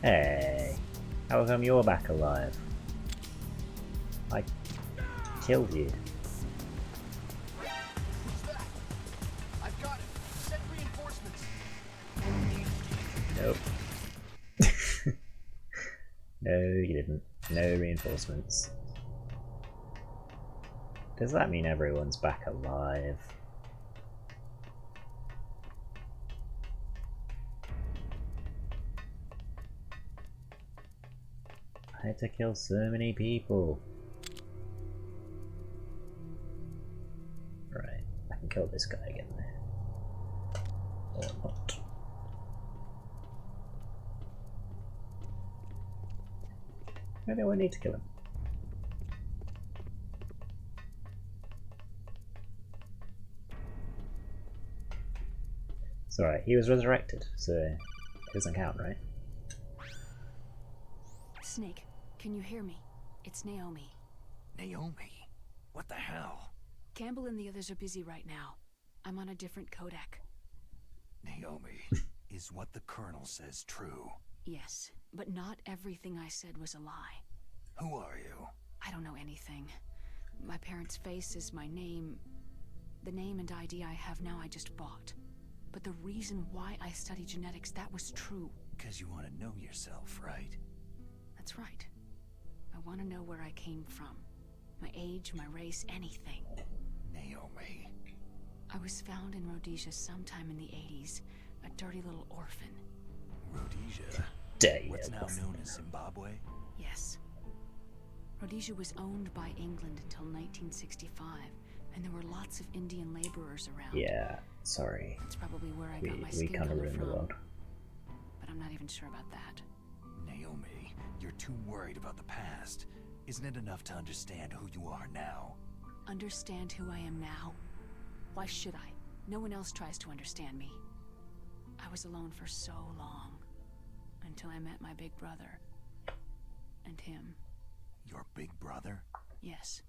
Hey, how come you're back alive? I killed you. I've got it. Send reinforcements. Nope. No, you didn't. No reinforcements. Does that mean everyone's back alive? I had to kill so many people. kill this guy again. Or not. Maybe I won't need to kill him. It's alright, he was resurrected, so it doesn't count, right? Snake, can you hear me? It's Naomi. Naomi? What the hell? Campbell and the others are busy right now. I'm on a different codec. Naomi, is what the Colonel says true? Yes, but not everything I said was a lie. Who are you? I don't know anything. My parents' face is my name. The name and ID I have now I just bought. But the reason why I study genetics, that was true. 'Cause you want to know yourself, right? That's right. I want to know where I came from. My age, my race, anything. Naomi. I was found in Rhodesia sometime in the 80s. A dirty little orphan. Rhodesia? Dirty What's now orphan. known as Zimbabwe? Yes. Rhodesia was owned by England until 1965, and there were lots of Indian laborers around. Yeah, sorry. That's probably where I We got my skin kind of color ruined the from. world. But I'm not even sure about that. Naomi, you're too worried about the past. Isn't it enough to understand who you are now? Understand who I am now? Why should I? No one else tries to understand me. I was alone for so long. Until I met my big brother. And him. Your big brother? Yes.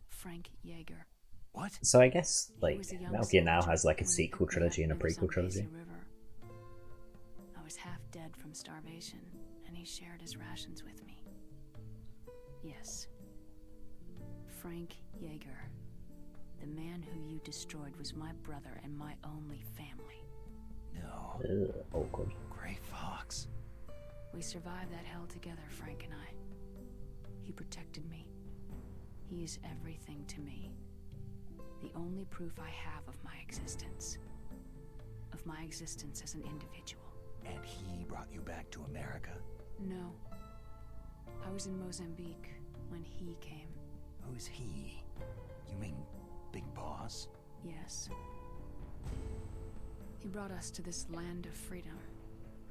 Frank Yeager. What? So I guess, He like, was a young Metal Gear now soldier has like a when he sequel picked me trilogy up and a in the prequel trilogy. Zambezi River. I was half dead from starvation, and he shared his rations with me. Yes. Frank Yeager. The man who you destroyed was my brother and my only family. No. Ugh, awkward. Gray Fox. We survived that hell together, Frank and I. He protected me. He is everything to me. The only proof I have of my existence. Of my existence as an individual. And he brought you back to America? No. I was in Mozambique when he came. Who's he? You mean Big Boss? Yes. He brought us to this land of freedom.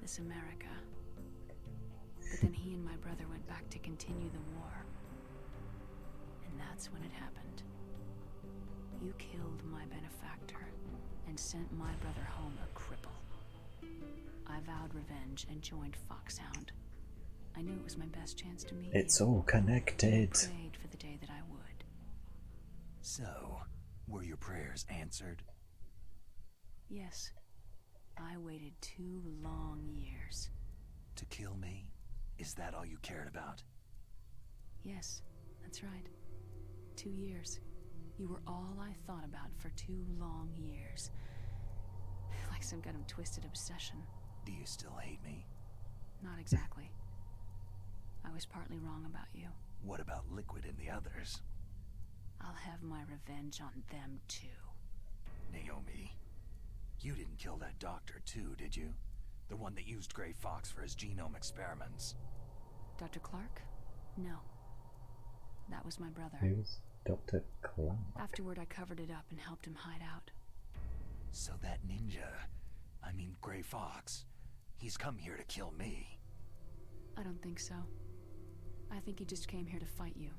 This America. But then he and my brother went back to continue the war. And that's when it happened. You killed my benefactor and sent my brother home a cripple. I vowed revenge and joined Foxhound. I knew it was my best chance to meet It's you. all connected. I prayed for the day that I would. So, were your prayers answered? Yes. I waited 2 long years. To kill me? Is that all you cared about? Yes, that's right. 2 years. You were all I thought about for 2 long years. Like some kind of twisted obsession. Do you still hate me? Not exactly. I was partly wrong about you. What about Liquid and the others? I'll have my revenge on them too. Naomi, you didn't kill that doctor too, did you? The one that used Gray Fox for his genome experiments. Dr. Clark? No. That was my brother. Who's Dr. Clark? Afterward, I covered it up and helped him hide out. So that ninja, I mean Gray Fox, he's come here to kill me. I don't think so. I think he just came here to fight you.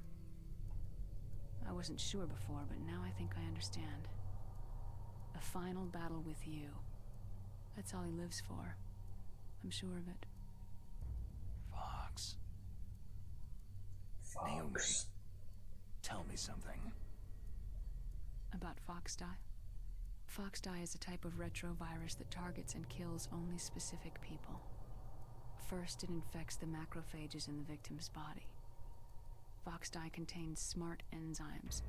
I wasn't sure before, but now I think I understand. A final battle with you. That's all he lives for. I'm sure of it. Fox. Fox. Naomi, tell me something. About Foxdie? Foxdie is a type of retrovirus that targets and kills only specific people. First, it infects the macrophages in the victim's body. Foxdie contains smart enzymes,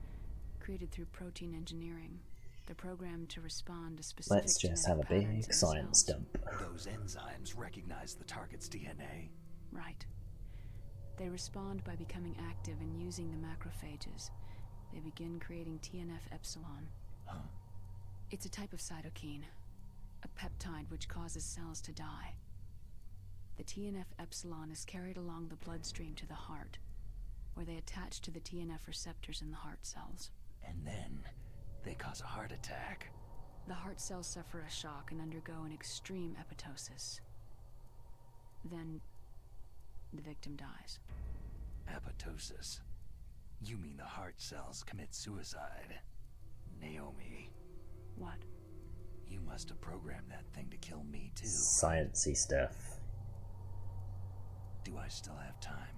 created through protein engineering. They're programmed to respond to specific Let's just have a genetic patterns big in the science cells. dump. Those enzymes recognize the target's DNA. Right. They respond by becoming active and using the macrophages. They begin creating TNF-epsilon. Huh? It's a type of cytokine, a peptide which causes cells to die. The TNF-epsilon is carried along the bloodstream to the heart, where they attach to the TNF receptors in the heart cells. And then, They cause a heart attack. The heart cells suffer a shock and undergo an extreme apoptosis. Then, the victim dies. Apoptosis? You mean the heart cells commit suicide? Naomi. What? You must have programmed that thing to kill me too. Sciencey stuff. Do I still have time?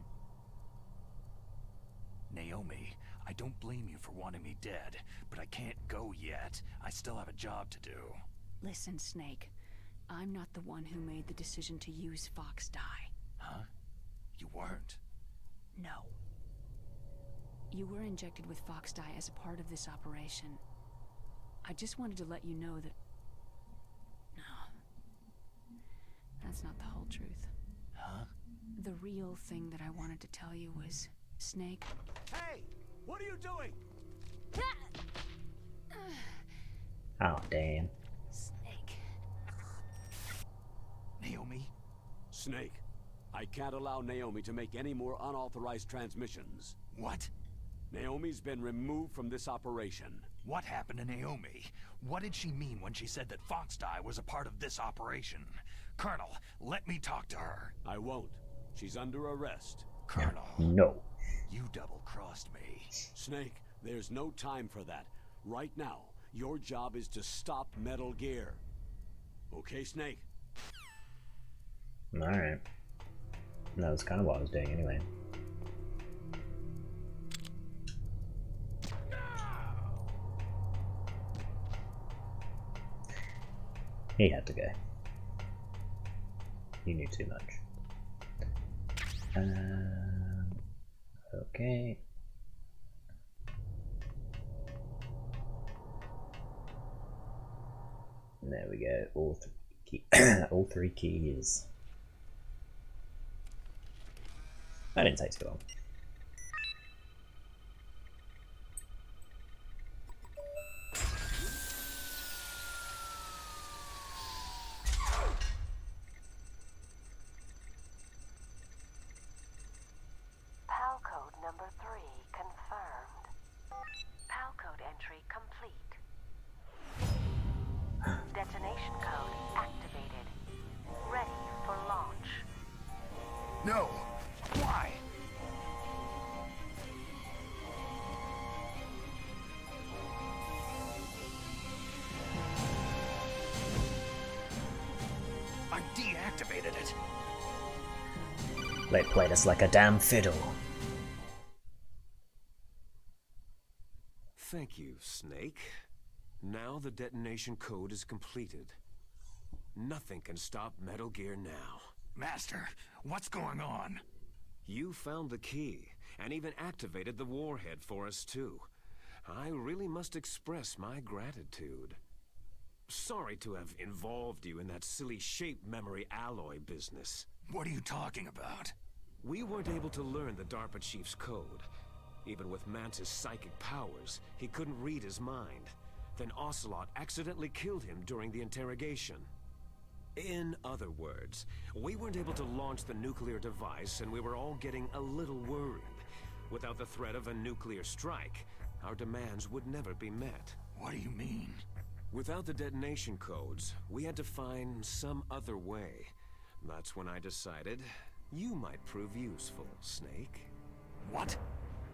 Naomi, I don't blame you for wanting me dead, but I can't go yet. I still have a job to do. Listen, Snake. I'm not the one who made the decision to use Fox dye. Huh? You weren't? No. You were injected with Fox dye as a part of this operation. I just wanted to let you know that... No. That's not the whole truth. Huh? The real thing that I wanted to tell you was... Snake... Hey! What are you doing? Oh, damn. Snake... Naomi? Snake, I can't allow Naomi to make any more unauthorized transmissions. What? Naomi's been removed from this operation. What happened to Naomi? What did she mean when she said that Fox dye was a part of this operation? Colonel, let me talk to her. I won't. She's under arrest. Colonel. No. You double-crossed me. Snake, there's no time for that. Right now, your job is to stop Metal Gear. Okay, Snake? Alright. That was kind of what I was doing anyway. He had to go. You knew too much. Okay. There we go. All three all three keys. That didn't take too long. PAL code number 3 confirmed. PAL code entry complete. Detonation code activated. Ready for launch. No! Why? I deactivated it. They played us like a damn fiddle. Thank you, Snake. Now the detonation code is completed. Nothing can stop Metal Gear now. Master, what's going on? You found the key, and even activated the warhead for us too. I really must express my gratitude. Sorry to have involved you in that silly shape memory alloy business. What are you talking about? We weren't able to learn the DARPA chief's code. Even with Mantis' psychic powers, he couldn't read his mind. Then Ocelot accidentally killed him during the interrogation. In other words, we weren't able to launch the nuclear device, and we were all getting a little worried. Without the threat of a nuclear strike, our demands would never be met. What do you mean? Without the detonation codes, we had to find some other way. That's when I decided you might prove useful, Snake. What?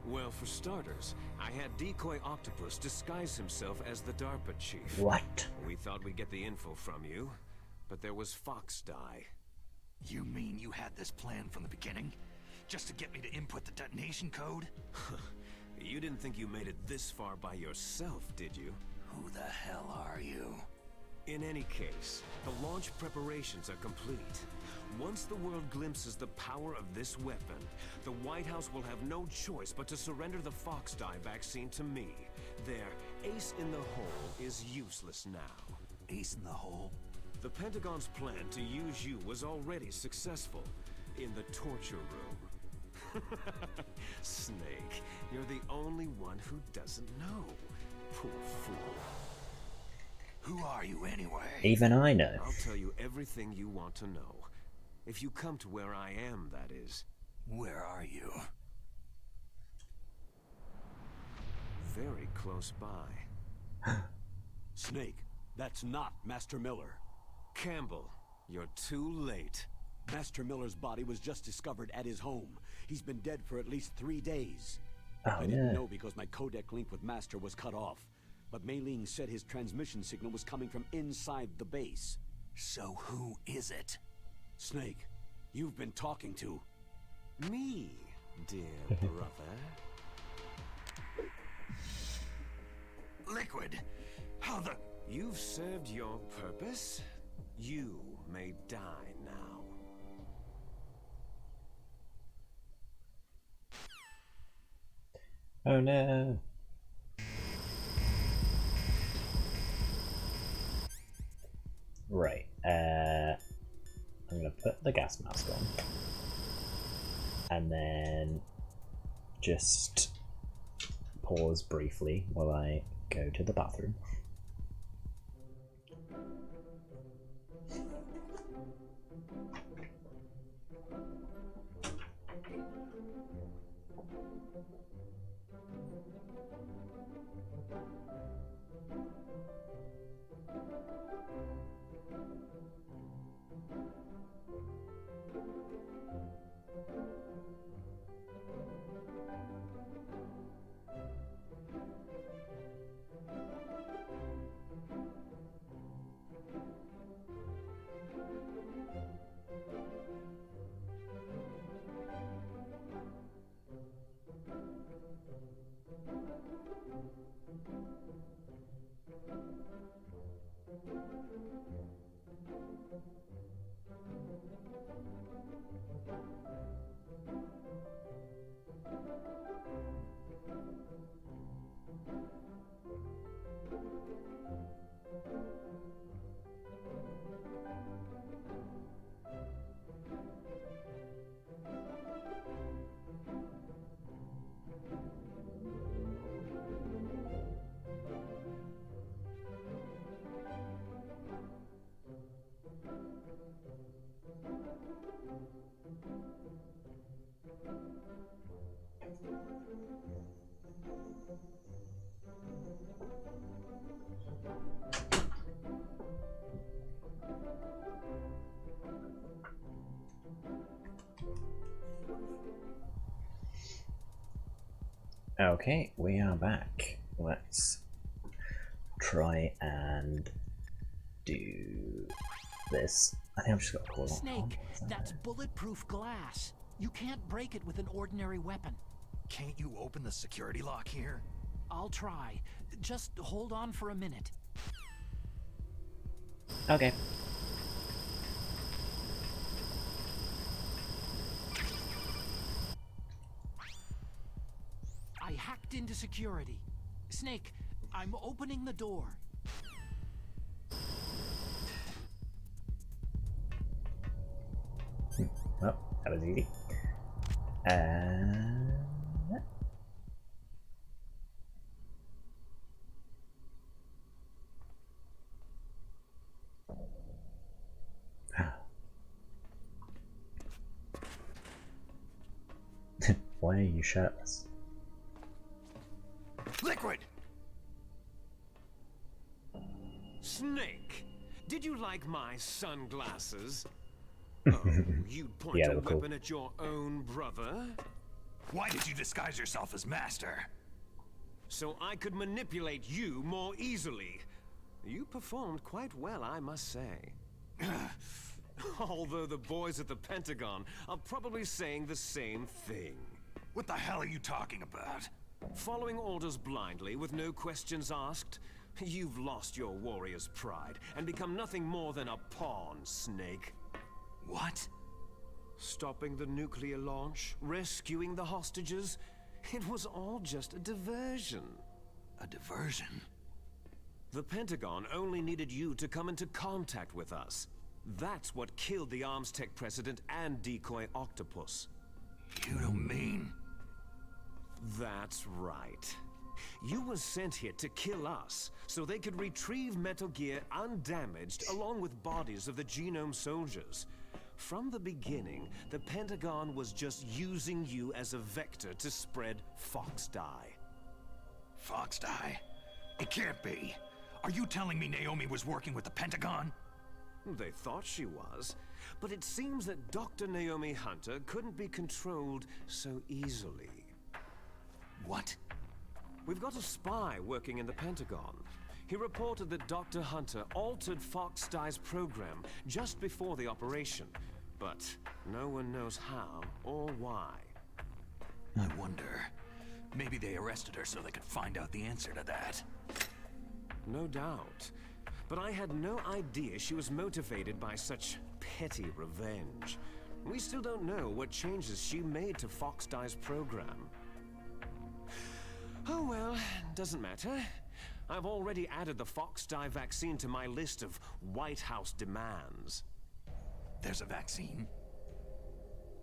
Well, for starters, I had Decoy Octopus disguise himself as the DARPA chief. What? We thought we'd get the info from you, but there was Fox dye. You mean you had this plan from the beginning? Just to get me to input the detonation code? You didn't think you made it this far by yourself, did you? Who the hell are you? In any case, the launch preparations are complete. Once the world glimpses the power of this weapon, the White House will have no choice but to surrender the Fox dye vaccine to me. Their ace in the hole is useless now. Ace in the hole? The Pentagon's plan to use you was already successful in the torture room. Snake, you're the only one who doesn't know. Poor fool. Who are you anyway? Even I know. I'll tell you everything you want to know. If you come to where I am, that is. Where are you? Very close by. Snake, that's not Master Miller. Campbell, you're too late. Master Miller's body was just discovered at his home. He's been dead for at least 3 days. Oh, I didn't no. know because my codec link with Master was cut off. But Mei Ling said his transmission signal was coming from inside the base. So who is it? Snake, you've been talking to... Me, dear brother. Liquid! How the... You've served your purpose. You may die now. Oh no. Right, I'm gonna put the gas mask on. And then just pause briefly while I go to the bathroom. Okay, we are back. Let's try and do this. I think I've just got to call it on. Snake, that's bulletproof glass. You can't break it with an ordinary weapon. Can't you open the security lock here? I'll try. Just hold on for a minute. Okay. I hacked into security. Snake, I'm opening the door. Well, that was easy. Why are you shirtless? Liquid! Snake, did you like my sunglasses? Oh, you'd point Yeah, a they're cool. weapon at your own brother? Why did you disguise yourself as Master? So I could manipulate you more easily. You performed quite well, I must say. Although the boys at the Pentagon are probably saying the same thing. What the hell are you talking about? Following orders blindly with no questions asked, you've lost your warrior's pride and become nothing more than a pawn, Snake. What? Stopping the nuclear launch, rescuing the hostages, it was all just a diversion. A diversion? The Pentagon only needed you to come into contact with us. That's what killed the Armstech president and decoy Octopus. You don't mean... That's right. You were sent here to kill us, so they could retrieve Metal Gear undamaged along with bodies of the Genome soldiers. From the beginning, the Pentagon was just using you as a vector to spread Fox Die. Fox Die? It can't be. Are you telling me Naomi was working with the Pentagon? They thought she was, but it seems that Dr. Naomi Hunter couldn't be controlled so easily. What? We've got a spy working in the Pentagon. He reported that Dr. Hunter altered Fox Dye's program just before the operation, but no one knows how or why. I wonder. Maybe they arrested her so they could find out the answer to that. No doubt. But I had no idea she was motivated by such petty revenge. We still don't know what changes she made to Fox Dye's program. Oh well, doesn't matter. I've already added the Fox Dye vaccine to my list of White House demands. There's a vaccine?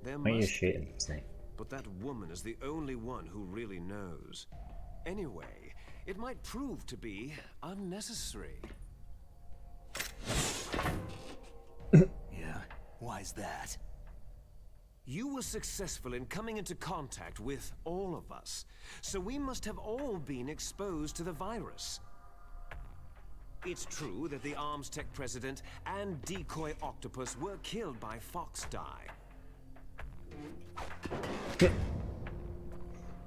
There Why are you must shooting, be, Snake? but that woman is the only one who really knows. Anyway, it might prove to be unnecessary. Yeah, why's that? You were successful in coming into contact with all of us, so we must have all been exposed to the virus. It's true that the Arms Tech president and Decoy Octopus were killed by Fox Dye.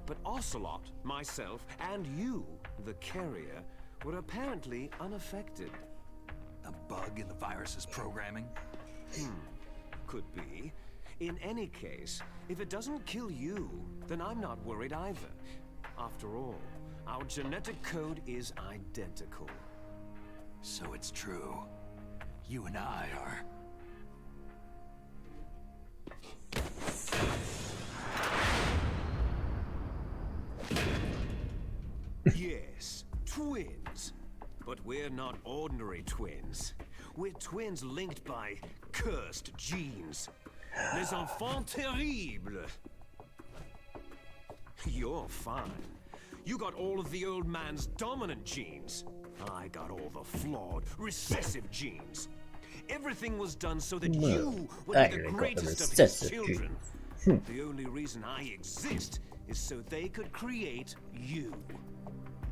But Ocelot, myself, and you, the carrier, were apparently unaffected. A bug in the virus's programming? Could be. In any case, if it doesn't kill you, then I'm not worried either. After all, our genetic code is identical. So it's true. You and I are... Yes, twins. But we're not ordinary twins. We're twins linked by cursed genes. Les enfants terribles. You're fine. You got all of the old man's dominant genes. I got all the flawed, recessive genes. Everything was done so that you would be the greatest of his children. The only reason I exist is so they could create you.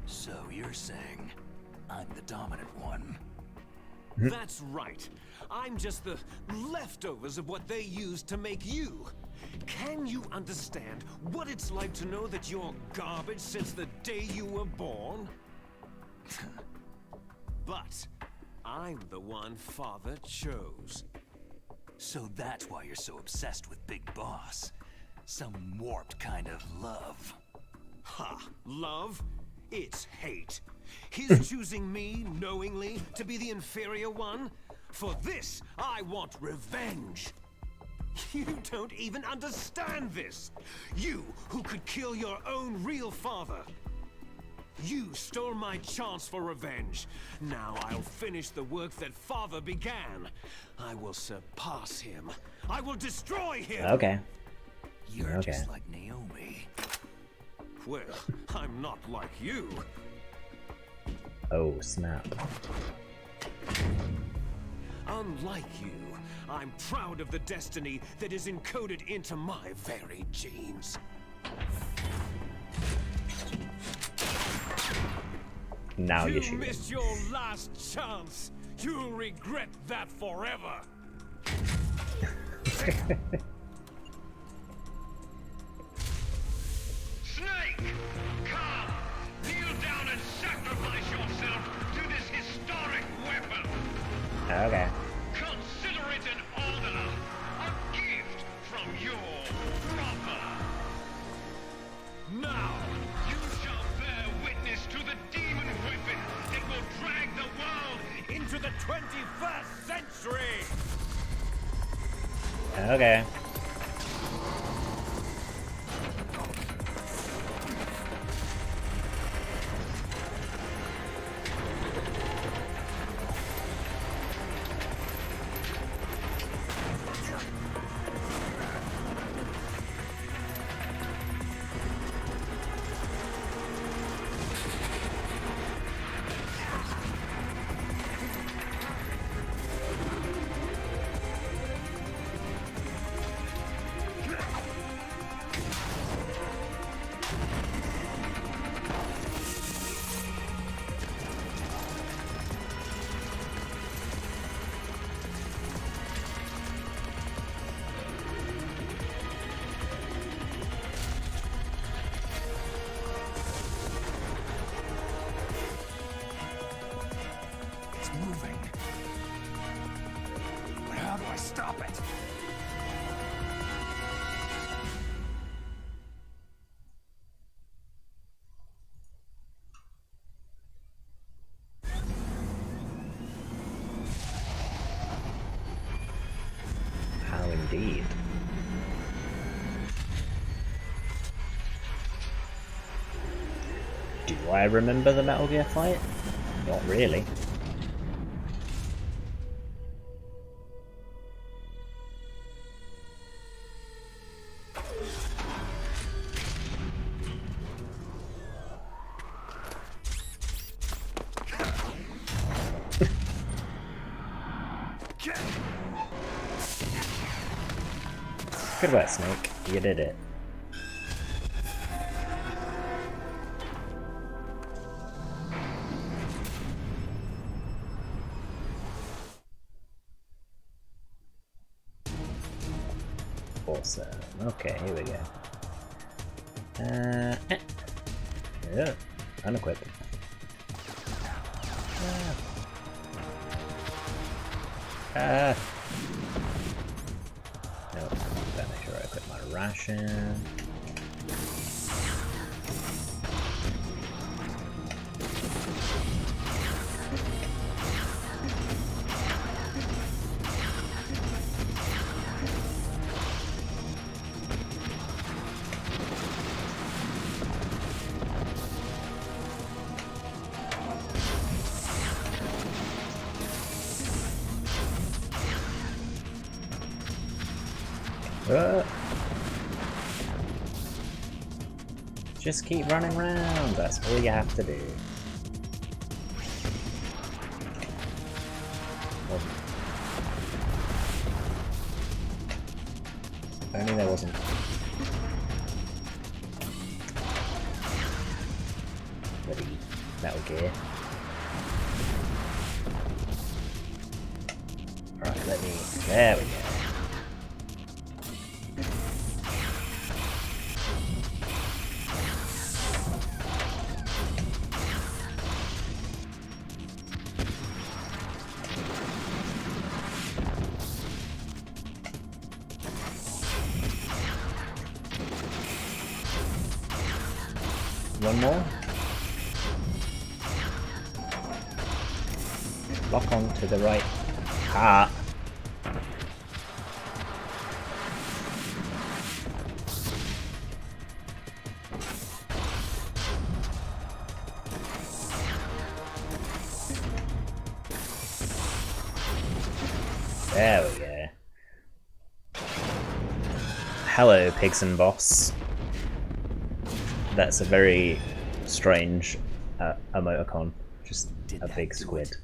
So you're saying I'm the dominant one? That's right. I'm just the leftovers of what they used to make you. Can you understand what it's like to know that you're garbage since the day you were born? But I'm the one Father chose. So that's why you're so obsessed with Big Boss. Some warped kind of love. Ha! Love? It's hate. His choosing me, knowingly, to be the inferior one? For this, I want revenge. You don't even understand this. You, who could kill your own real father. You stole my chance for revenge. Now I'll finish the work that Father began. I will surpass him. I will destroy him. Okay. You're Okay. just like Naomi. Well, I'm not like you. Oh, snap. Unlike you, I'm proud of the destiny that is encoded into my very genes. Now You you're shooting. missed your last chance. You'll regret that forever. Snake! Come! Kneel down and sacrifice yourself to this historic weapon! Okay. Consider it an honor, a gift from your brother! Now! You shall bear witness to the demon weapon that will drag the world Into the 21st century! Okay. Indeed. Do I remember the Metal Gear fight? Not really. Good work, Snake. You did it. Awesome. Okay, here we go. Yeah, unequip. No, better make sure I equip my ration. Just keep running around, that's all you have to do. If only there wasn't. Bloody Metal Gear. Alright, let me. There we go. One more. Lock on to the right. Ah. There we go. Hello, Pigson Boss. That's a very strange emoticon. Just a big squid.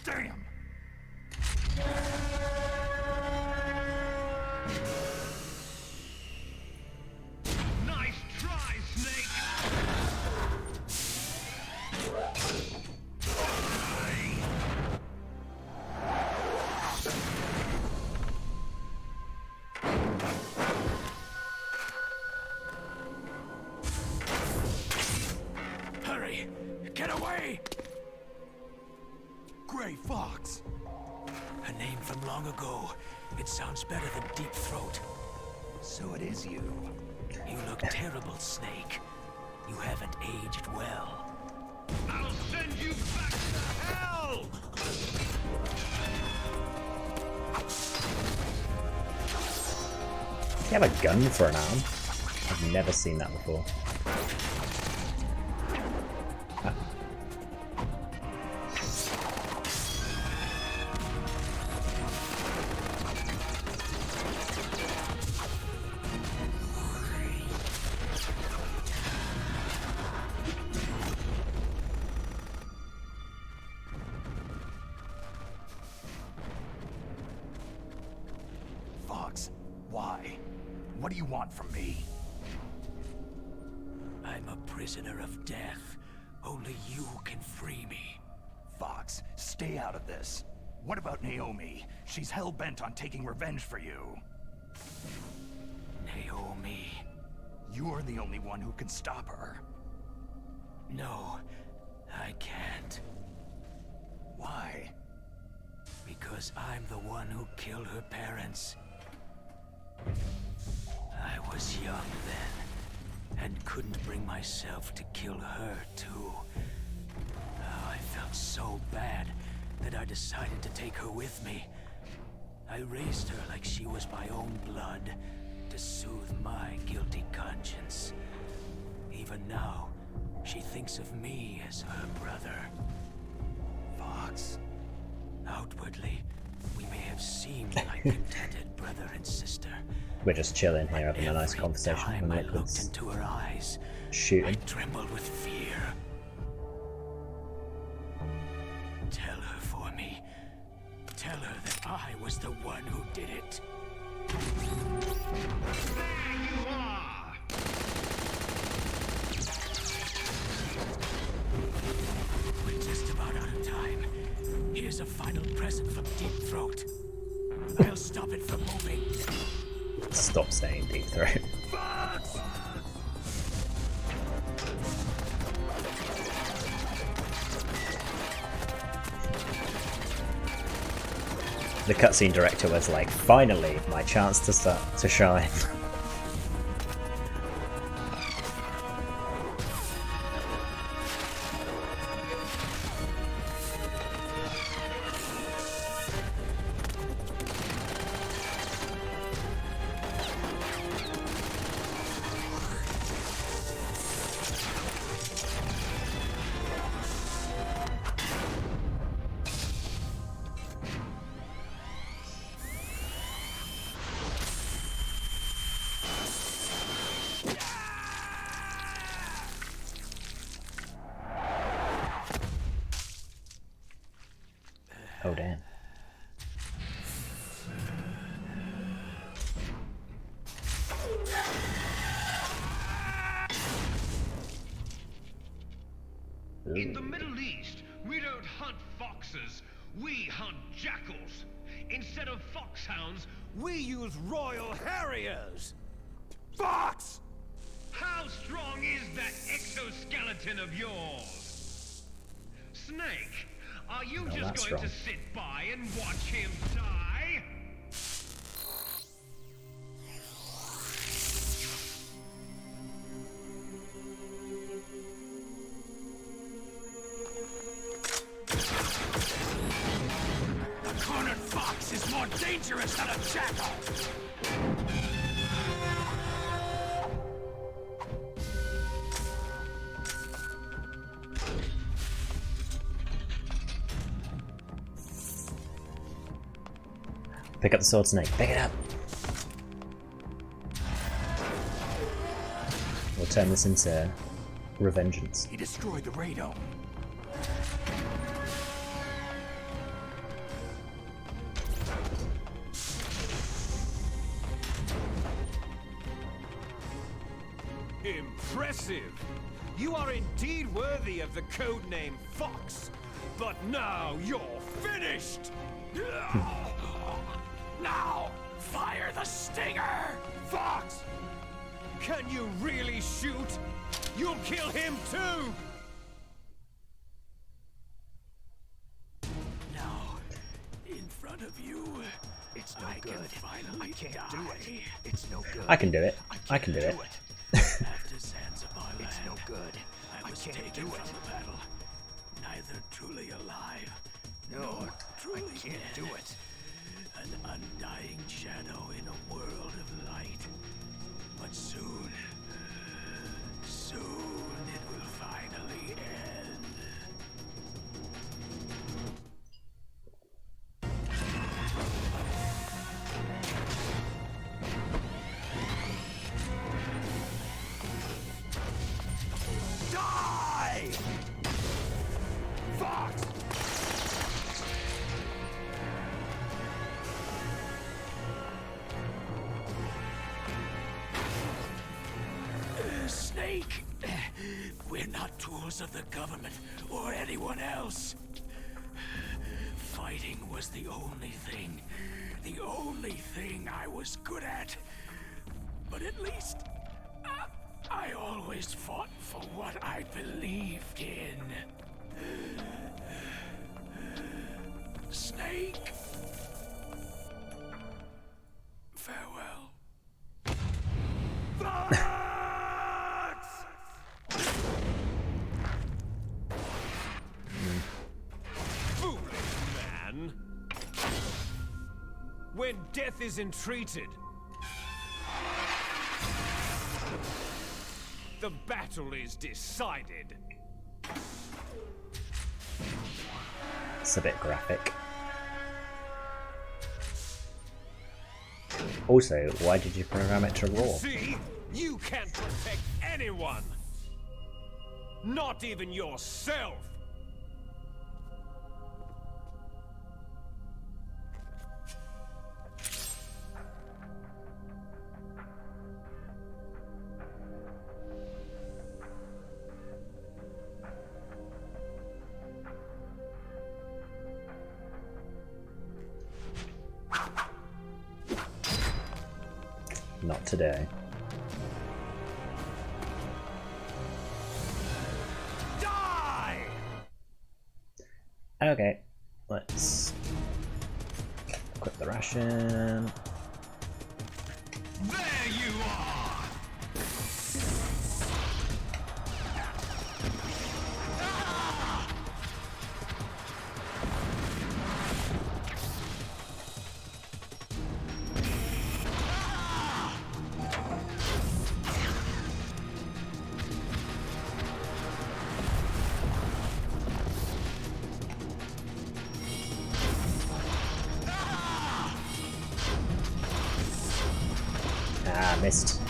Damn! Nice try, Snake! Hurry! Get away! Gray Fox! A name from long ago. It sounds better than Deep Throat. So it is you. You look terrible, Snake. You haven't aged well. I'll send you back to hell! Do you have a gun for an arm? I've never seen that before. Ah. Fox, why? What do you want from me? I'm a prisoner of death. Only you can free me. Fox, stay out of this. What about Naomi? She's hell-bent on taking revenge for you. Naomi? You're the only one who can stop her. No, I can't. Why? Because I'm the one who killed her parents. I I was young then, and couldn't bring myself to kill her too. Oh, I felt so bad that I decided to take her with me. I raised her like she was my own blood, to soothe my guilty conscience. Even now, she thinks of me as her brother. Fox. Outwardly, we may have seemed like contented brother and sister. We're just chilling here, having a nice Every conversation. time And I Liquid's looked into her eyes, shooting. I trembled with fear. Tell her for me. Tell her that I was the one who did it. There you are! We're just about out of time. Here's a final present from Deep Throat. I'll stop it from moving. Stop saying Deep Throat. The cutscene director was like, finally, my chance to start to shine. Oh damn. In the Middle East, we don't hunt foxes, we hunt jackals. Instead of foxhounds, we use royal harriers. Fox! How strong is that exoskeleton of yours? Snake, are you Not just that going to strong. sit by and watch him die? A cornered fox is more dangerous than a jackal! Pick up the sword, Snake. Pick it up. We'll turn this into revengeance. He destroyed the radome. Impressive! You are indeed worthy of the codename Fox. But now you're finished! Now, fire the stinger! Fox! Can you really shoot? You'll kill him too! Now, in front of you, it's no good. I can't do it. It's no good. I can do it. I can do it. After Zanzibar land, It's no good. I was taken from the battle. Neither truly alive, nor truly I can't do it. An undying shadow in a world of light. But soon, soon it will finally end. Die! Fox! Snake, we're not tools of the government or anyone else. Fighting was the only thing I was good at. But at least I always fought for what I believed in. Snake, farewell. death is entreated. The battle is decided. It's a bit graphic. Also, why did you program it to roar? See? You can't protect anyone! Not even yourself! Not today. Die! Okay, let's equip the ration. There you are! Ah, missed.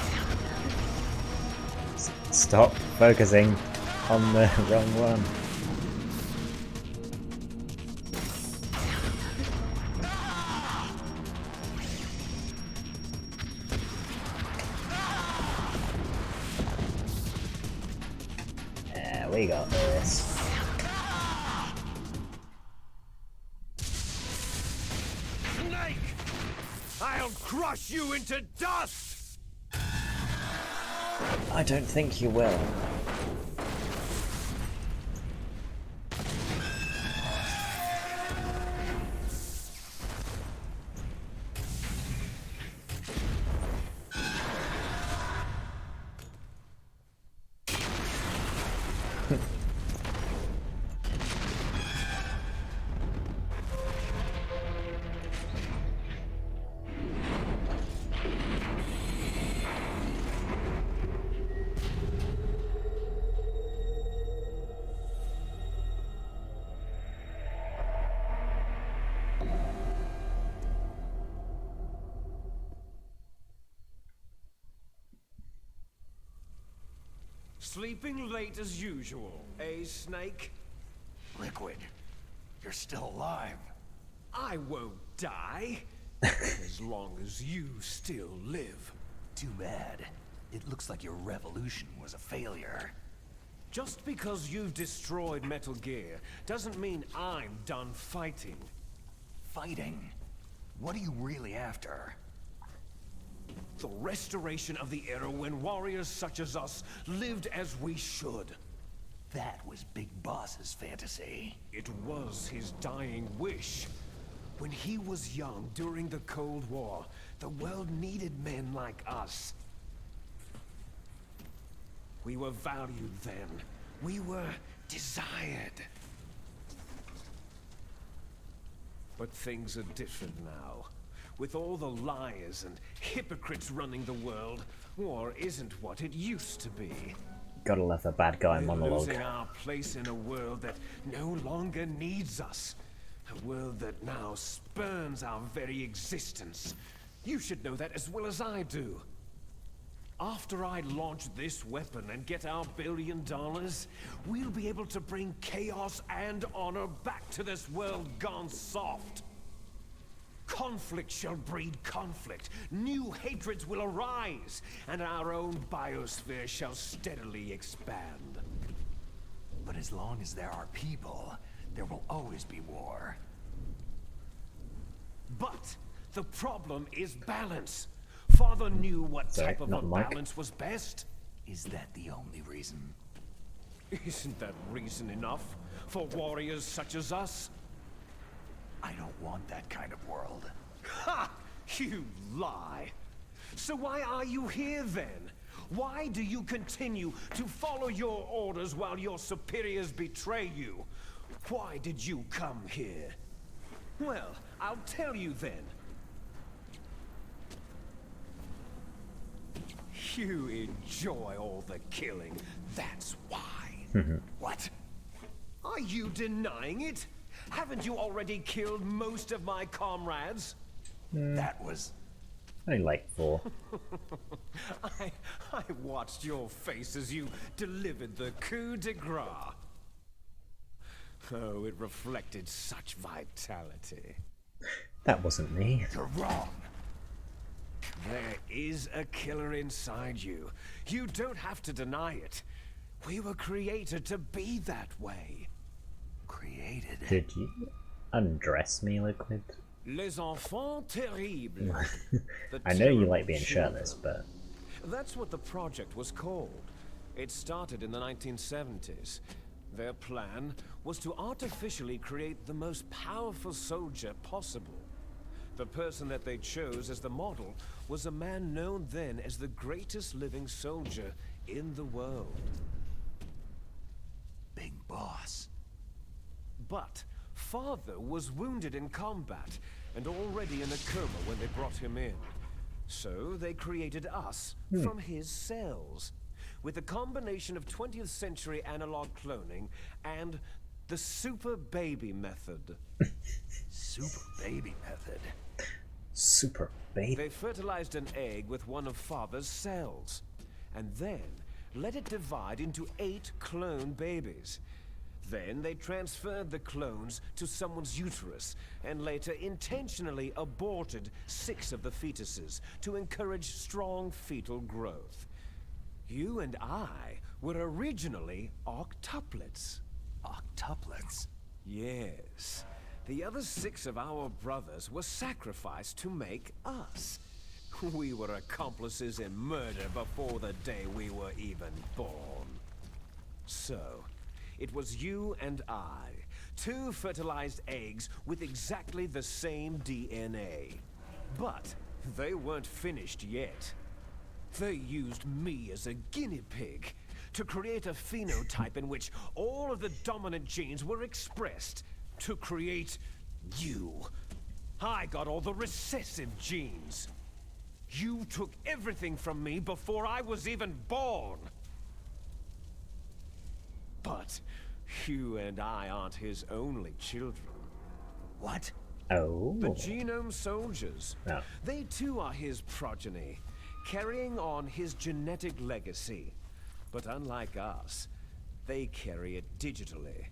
Stop focusing on the wrong one. Yeah, we got this. Snake! I'll crush you into dust! I don't think you will. Sleeping late as usual, eh, Snake? Liquid, you're still alive. I won't die. As long as you still live. Too bad. It looks like your revolution was a failure. Just because you've destroyed Metal Gear doesn't mean I'm done fighting. Fighting? What are you really after? The restoration of the era when warriors such as us lived as we should. That was Big Boss's fantasy. It was his dying wish. When he was young during the Cold War, the world needed men like us. We were valued then. We were desired. But things are different now. With all the liars and hypocrites running the world, war isn't what it used to be. Gotta love the bad guy We're monologue. losing our place in a world that no longer needs us. A world that now spurns our very existence. You should know that as well as I do. After I launch this weapon and get our $1 billion, we'll be able to bring chaos and honor back to this world gone soft. Conflict shall breed conflict, new hatreds will arise, and our own biosphere shall steadily expand. But as long as there are people, there will always be war. But the problem is balance. Father knew what type of a balance was best. Is that the only reason? Isn't that reason enough for warriors such as us? I don't want that kind of world. Ha! You lie! So why are you here then? Why do you continue to follow your orders while your superiors betray you? Why did you come here? Well, I'll tell you then. You enjoy all the killing, that's why. What? Are you denying it? Haven't you already killed most of my comrades? That was... Only like 4. I watched your face as you delivered the coup de grace. Oh, it reflected such vitality. That wasn't me. You're wrong. There is a killer inside you. You don't have to deny it. We were created to be that way. Created? Did you undress me, Liquid? Les enfants terribles. I know you like being shirtless, but... That's what the project was called. It started in the 1970s. Their plan was to artificially create the most powerful soldier possible. The person that they chose as the model was a man known then as the greatest living soldier in the world. Big Boss. But Father was wounded in combat and already in a coma when they brought him in. So they created us from his cells, with a combination of 20th century analog cloning and the Super Baby method. Super Baby method? Super Baby? They fertilized an egg with one of Father's cells, and then let it divide into 8 clone babies. Then they transferred the clones to someone's uterus, and later intentionally aborted 6 of the fetuses to encourage strong fetal growth. You and I were originally octuplets. Octuplets? Yes. The other 6 of our brothers were sacrificed to make us. We were accomplices in murder before the day we were even born. So, it was you and I, 2 fertilized eggs with exactly the same DNA. But they weren't finished yet. They used me as a guinea pig to create a phenotype in which all of the dominant genes were expressed to create you. I got all the recessive genes. You took everything from me before I was even born. But you and I aren't his only children. What? Oh. The Genome Soldiers. Oh. They too are his progeny, carrying on his genetic legacy. But unlike us, they carry it digitally.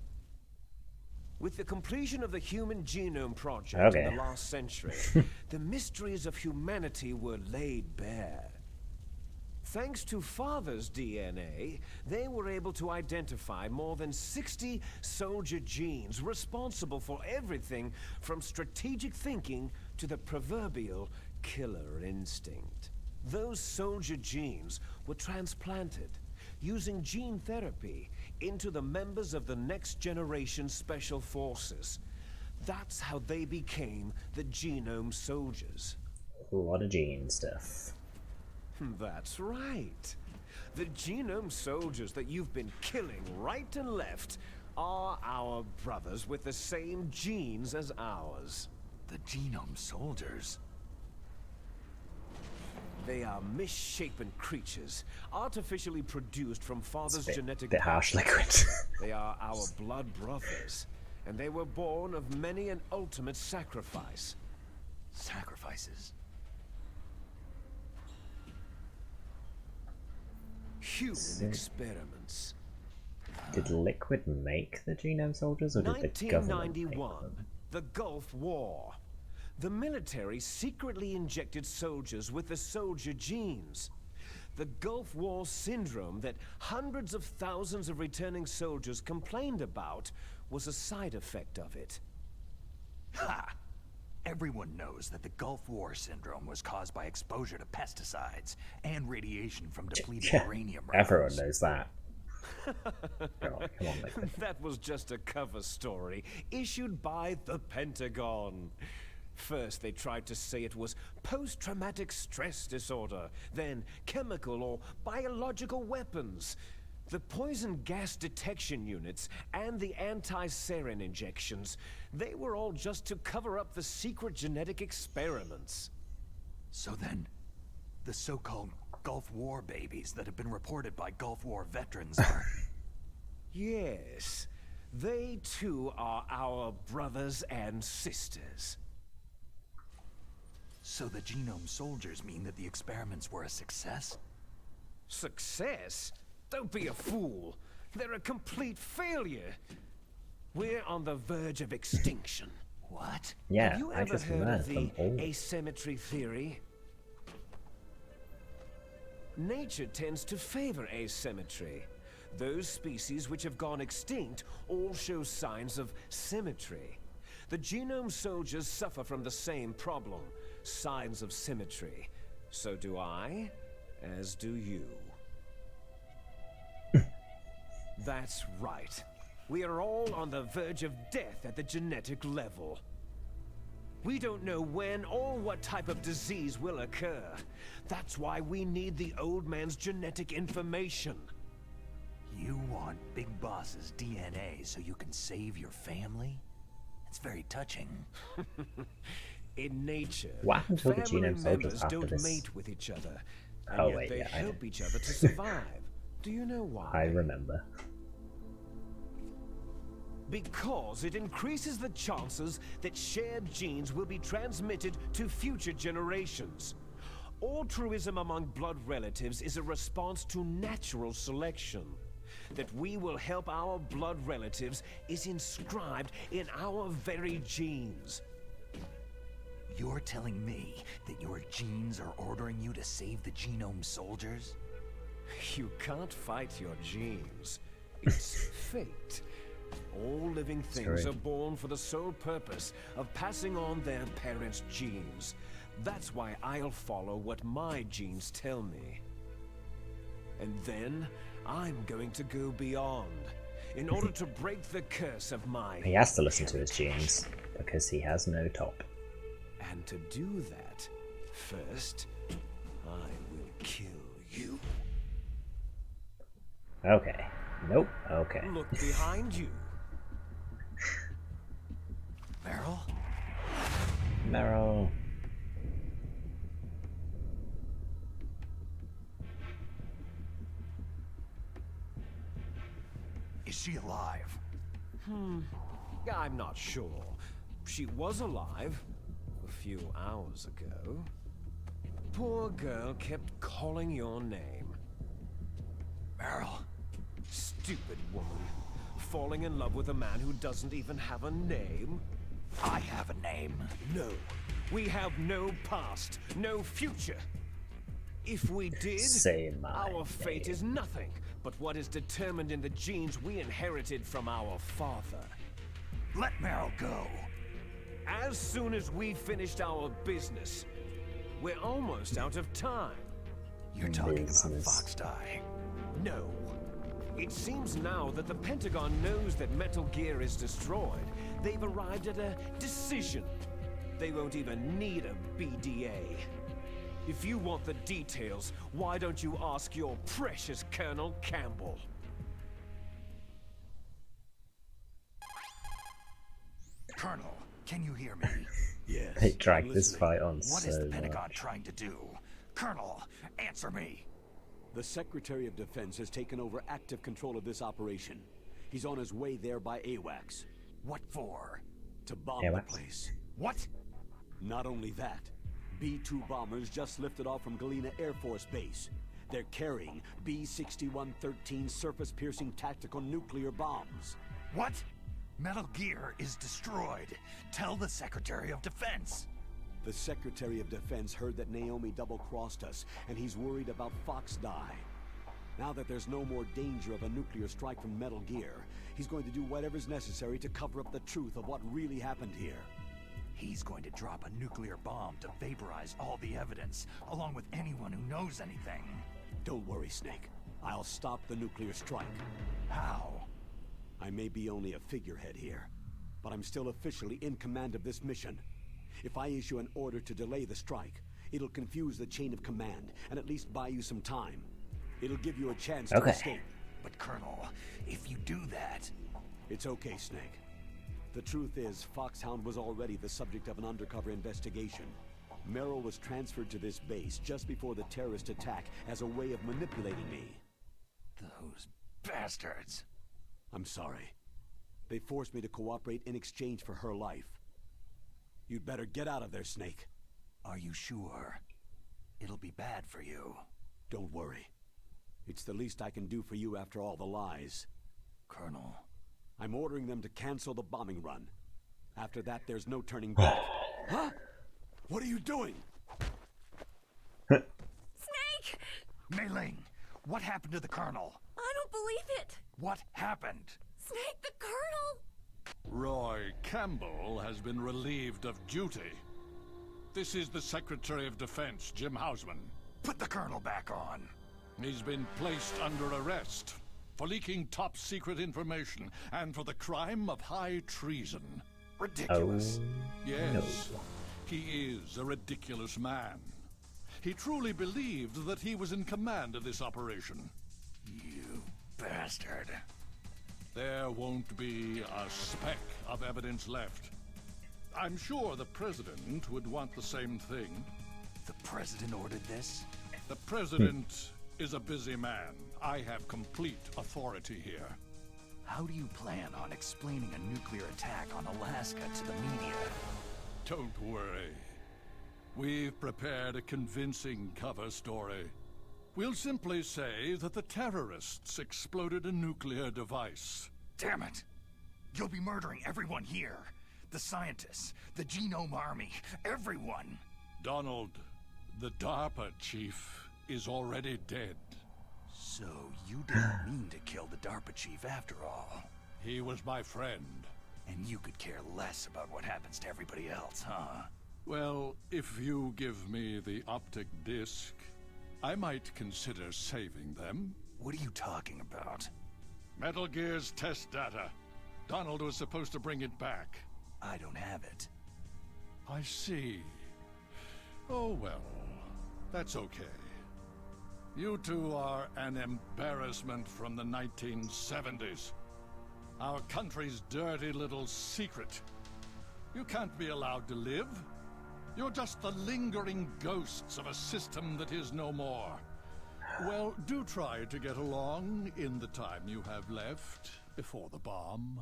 With the completion of the Human Genome Project in the last century, the mysteries of humanity were laid bare. Thanks to Father's DNA, they were able to identify more than 60 soldier genes responsible for everything from strategic thinking to the proverbial killer instinct. Those soldier genes were transplanted using gene therapy into the members of the Next Generation Special Forces. That's how they became the Genome Soldiers. A lot of gene stuff. That's right. The Genome Soldiers that you've been killing right and left are our brothers with the same genes as ours. The Genome Soldiers? They are misshapen creatures, artificially produced from Father's genetic bit harsh, Liquid. They are our blood brothers, and they were born of many an ultimate sacrifice. Sacrifices? Human experiments. Did Liquid make the Genome Soldiers, or did the government make them? 1991, the Gulf War. The military secretly injected soldiers with the soldier genes. The Gulf War syndrome that hundreds of thousands of returning soldiers complained about was a side effect of it. Ha! Everyone knows that the Gulf War syndrome was caused by exposure to pesticides and radiation from depleted uranium rounds. Everyone knows that. God, come on, Liquid. That was just a cover story issued by the Pentagon. First, they tried to say it was post-traumatic stress disorder, then chemical or biological weapons. The poison gas detection units and the anti-sarin injections, they were all just to cover up the secret genetic experiments. So then, the so-called Gulf War babies that have been reported by Gulf War veterans are... Yes, they too are our brothers and sisters. So the genome soldiers mean that the experiments were a success? Success? Don't be a fool. They're a complete failure. We're on the verge of extinction. What? Yeah, Have you I ever just heard learned of the from all. asymmetry theory? Nature tends to favor asymmetry. Those species which have gone extinct all show signs of symmetry. The genome soldiers suffer from the same problem, signs of symmetry. So do I, as do you. That's right. We are all on the verge of death at the genetic level. We don't know when or what type of disease will occur. That's why we need the old man's genetic information. You want Big Boss's DNA so you can save your family? It's very touching. In nature, What happened to all the family genome soldiers members after don't this? mate with each other, and Oh, yet wait, they yeah, I help know. each other to survive. Do you know why? I remember. Because it increases the chances that shared genes will be transmitted to future generations. Altruism among blood relatives is a response to natural selection. That we will help our blood relatives is inscribed in our very genes. You're telling me that your genes are ordering you to save the genome soldiers? You can't fight your genes. It's fate. All living things Sorry. are born for the sole purpose of passing on their parents' genes. That's why I'll follow what my genes tell me. And then, I'm going to go beyond, in order to break the curse of my... He has to listen to his genes, because he has no top. And to do that, first, I will kill you. Okay. Nope. Okay. Look behind you. Meryl? Meryl. Is she alive? I'm not sure. She was alive a few hours ago. Poor girl kept calling your name. Meryl? Stupid woman. Falling in love with a man who doesn't even have a name? I have a name. No. We have no past, no future. If we did, Say my our fate name. is nothing but what is determined in the genes we inherited from our father. Let Meryl go. As soon as we finished our business, we're almost out of time. You're talking about Business. Fox Die. No. It seems now that the Pentagon knows that Metal Gear is destroyed. They've arrived at a decision. They won't even need a BDA. If you want the details, why don't you ask your precious Colonel Campbell? Colonel, can you hear me? Yes. They dragged I'm this listening. fight on What so is the Pentagon much. trying to do? Colonel, answer me. The Secretary of Defense has taken over active control of this operation. He's on his way there by AWACS. What for? To bomb AWACS? the place. What? Not only that, B-2 bombers just lifted off from Galena Air Force Base. They're carrying B-6113 surface-piercing tactical nuclear bombs. What? Metal Gear is destroyed. Tell the Secretary of Defense. The Secretary of Defense heard that Naomi double-crossed us, and he's worried about Fox Die. Now that there's no more danger of a nuclear strike from Metal Gear, he's going to do whatever's necessary to cover up the truth of what really happened here. He's going to drop a nuclear bomb to vaporize all the evidence, along with anyone who knows anything. Don't worry, Snake. I'll stop the nuclear strike. How? I may be only a figurehead here, but I'm still officially in command of this mission. If I issue an order to delay the strike, it'll confuse the chain of command and at least buy you some time. It'll give you a chance to Okay. escape. But Colonel, if you do that... It's okay, Snake. The truth is, Foxhound was already the subject of an undercover investigation. Merrill was transferred to this base just before the terrorist attack as a way of manipulating me. Those bastards. I'm sorry. They forced me to cooperate in exchange for her life. You'd better get out of there, Snake. Are you sure? It'll be bad for you. Don't worry. It's the least I can do for you after all the lies. Colonel. I'm ordering them to cancel the bombing run. After that, there's no turning back. Huh? What are you doing? Snake! Mei Ling, what happened to the Colonel? I don't believe it! What happened? Snake, the Colonel! Roy Campbell has been relieved of duty. This is the Secretary of Defense, Jim Hausman. Put the Colonel back on. He's been placed under arrest for leaking top-secret information and for the crime of high treason. Ridiculous. Yes, he is a ridiculous man. He truly believed that he was in command of this operation. You bastard. There won't be a speck of evidence left. I'm sure the President would want the same thing. The President ordered this? The President is a busy man. I have complete authority here. How do you plan on explaining a nuclear attack on Alaska to the media? Don't worry. We've prepared a convincing cover story. We'll simply say that the terrorists exploded a nuclear device. Damn it! You'll be murdering everyone here. The scientists, the Genome Army, everyone. Donald, the DARPA chief is already dead. So you didn't mean to kill the DARPA chief after all. He was my friend. And you could care less about what happens to everybody else, huh? Well, if you give me the optic disc, I might consider saving them. What are you talking about? Metal Gear's test data. Donald was supposed to bring it back. I don't have it. I see. Oh well, that's okay. You two are an embarrassment from the 1970s. Our country's dirty little secret. You can't be allowed to live. You're just the lingering ghosts of a system that is no more. Well, do try to get along in the time you have left before the bomb.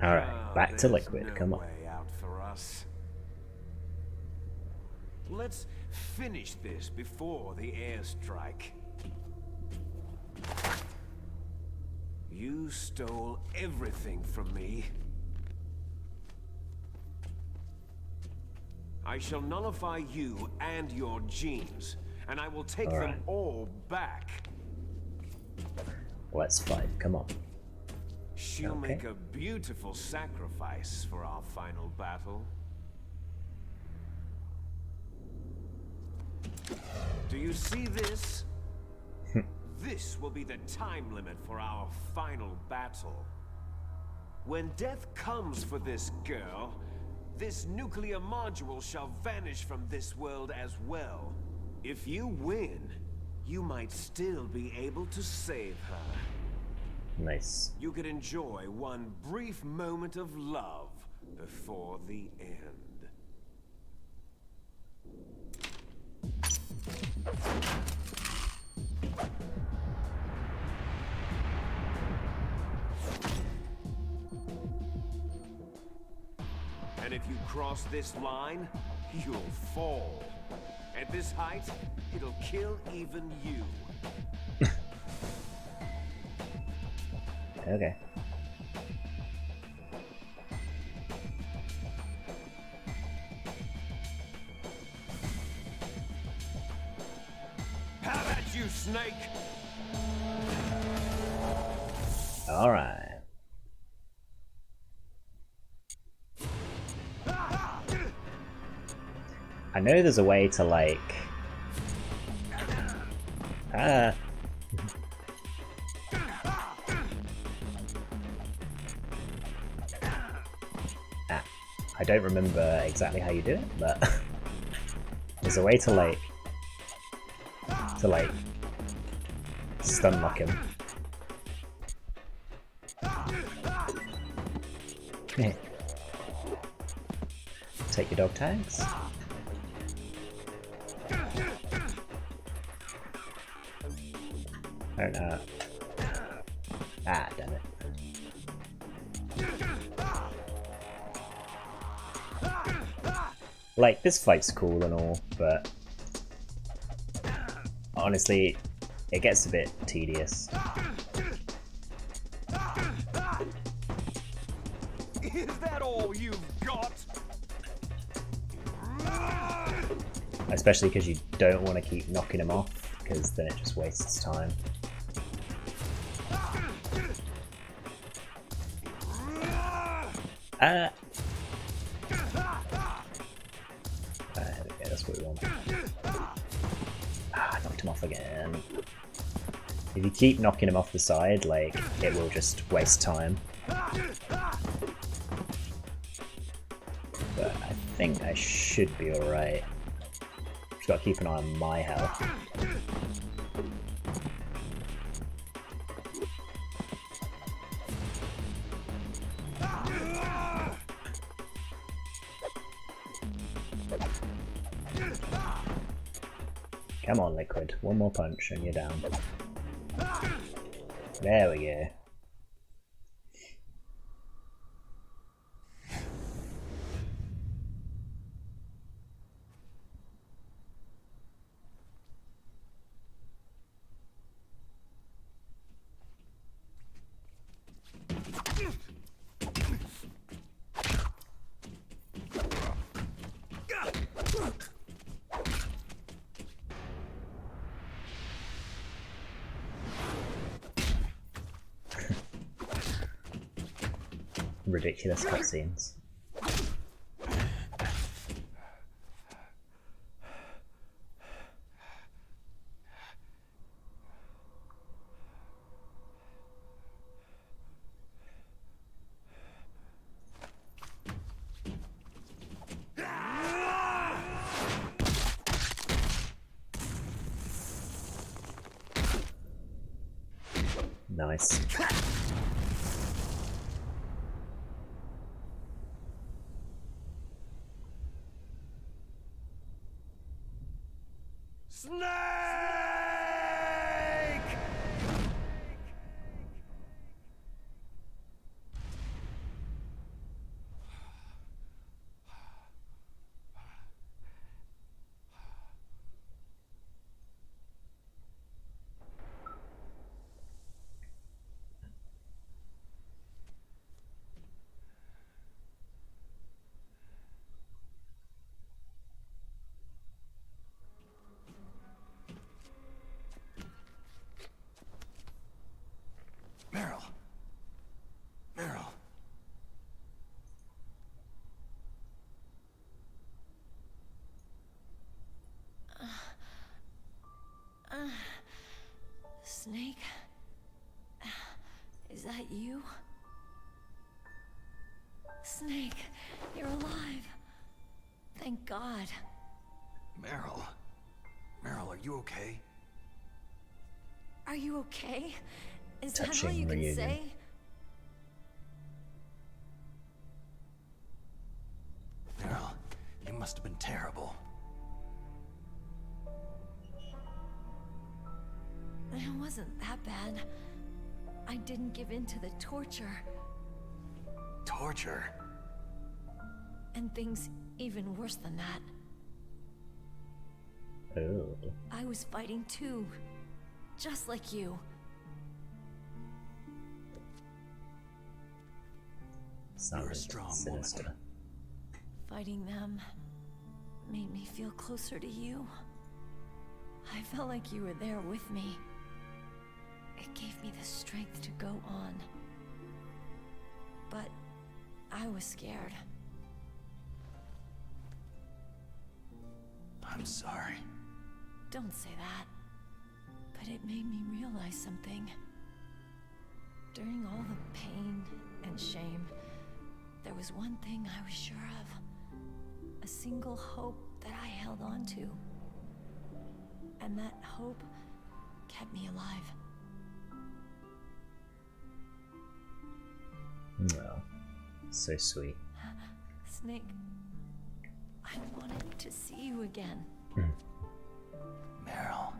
Alright, back to Liquid, come on. Way out for us. Let's finish this before the airstrike. You stole everything from me. I shall nullify you and your genes, and I will take them all back. Let's fight, come on. She'll make a beautiful sacrifice for our final battle. Do you see this? This will be the time limit for our final battle. When death comes for this girl, this nuclear module shall vanish from this world as well. If you win, you might still be able to save her. Nice. You could enjoy one brief moment of love before the end. And if you cross this line, you'll fall. At this height, it'll kill even you. Okay. Have at you, Snake! Alright. I know there's a way to like... I don't remember exactly how you do it, but there's a way to like stun lock him. Take your dog tags. I don't know. Ah, damn it. Like, this fight's cool and all, but honestly, it gets a bit tedious. Is that all you've got? Especially because you don't want to keep knocking him off, because then it just wastes time. There we go, that's what we want. Ah, I knocked him off again. If you keep knocking him off the side, like, it will just waste time. But I think I should be alright. Just gotta keep an eye on my health. Come on, Liquid. One more punch and you're down. There we go. Ridiculous cutscenes. Nice. Snake! Meryl. Meryl. Snake? Is that you? Snake, you're alive. Thank God. Meryl. Meryl, are you okay? Are you okay? Is that all Touching you can reunion. say? Meryl, you must have been terrible. It wasn't that bad. I didn't give in to the torture. Torture? And things even worse than that. Oh. I was fighting too. Just like you. Sounded strong sinister. woman. Fighting them made me feel closer to you. I felt like you were there with me. It gave me the strength to go on. But I was scared. I'm sorry. Don't say that. But it made me realize something. During all the pain and shame, there was one thing I was sure of. A single hope that I held on to. And that hope kept me alive. Well, so sweet. Snake, I wanted to see you again. Meryl.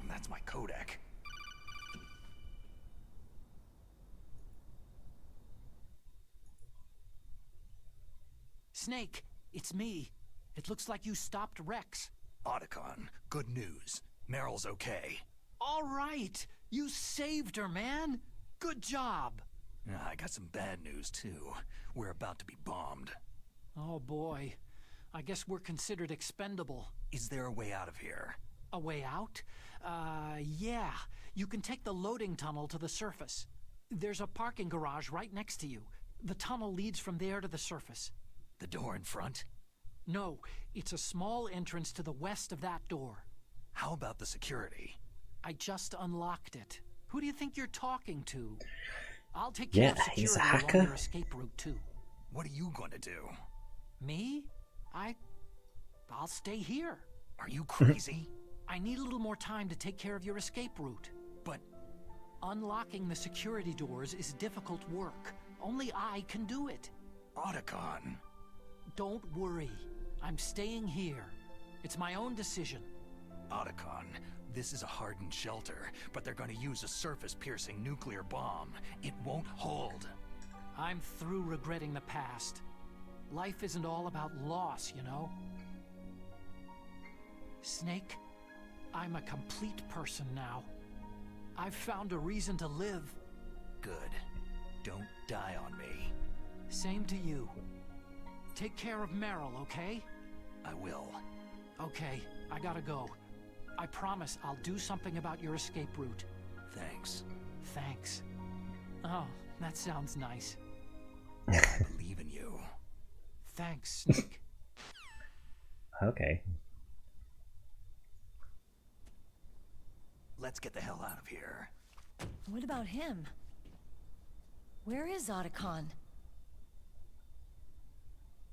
That's my Kodak. Snake, it's me. It looks like you stopped Rex. Otacon, good news. Meryl's okay. All right. You saved her, man. Good job. I got some bad news, too. We're about to be bombed. Oh, boy. I guess we're considered expendable. Is there a way out of here? A way out? Yeah. You can take the loading tunnel to the surface. There's a parking garage right next to you. The tunnel leads from there to the surface. The door in front? No, it's a small entrance to the west of that door. How about the security? I just unlocked it. Who do you think you're talking to? I'll take care of security he's a along hacker. your escape route, too. What are you going to do? Me? I'll stay here. Are you crazy? I need a little more time to take care of your escape route. But unlocking the security doors is difficult work. Only I can do it. Otacon. Don't worry. I'm staying here. It's my own decision. Otacon, this is a hardened shelter, but they're going to use a surface-piercing nuclear bomb. It won't hold. I'm through regretting the past. Life isn't all about loss, you know? Snake, I'm a complete person now. I've found a reason to live. Good. Don't die on me. Same to you. Take care of Meryl, okay? I will. Okay, I gotta go. I promise I'll do something about your escape route. Thanks. Thanks. Oh, that sounds nice. I believe in you. Thanks, Snake. Okay. Let's get the hell out of here. What about him? Where is Otacon?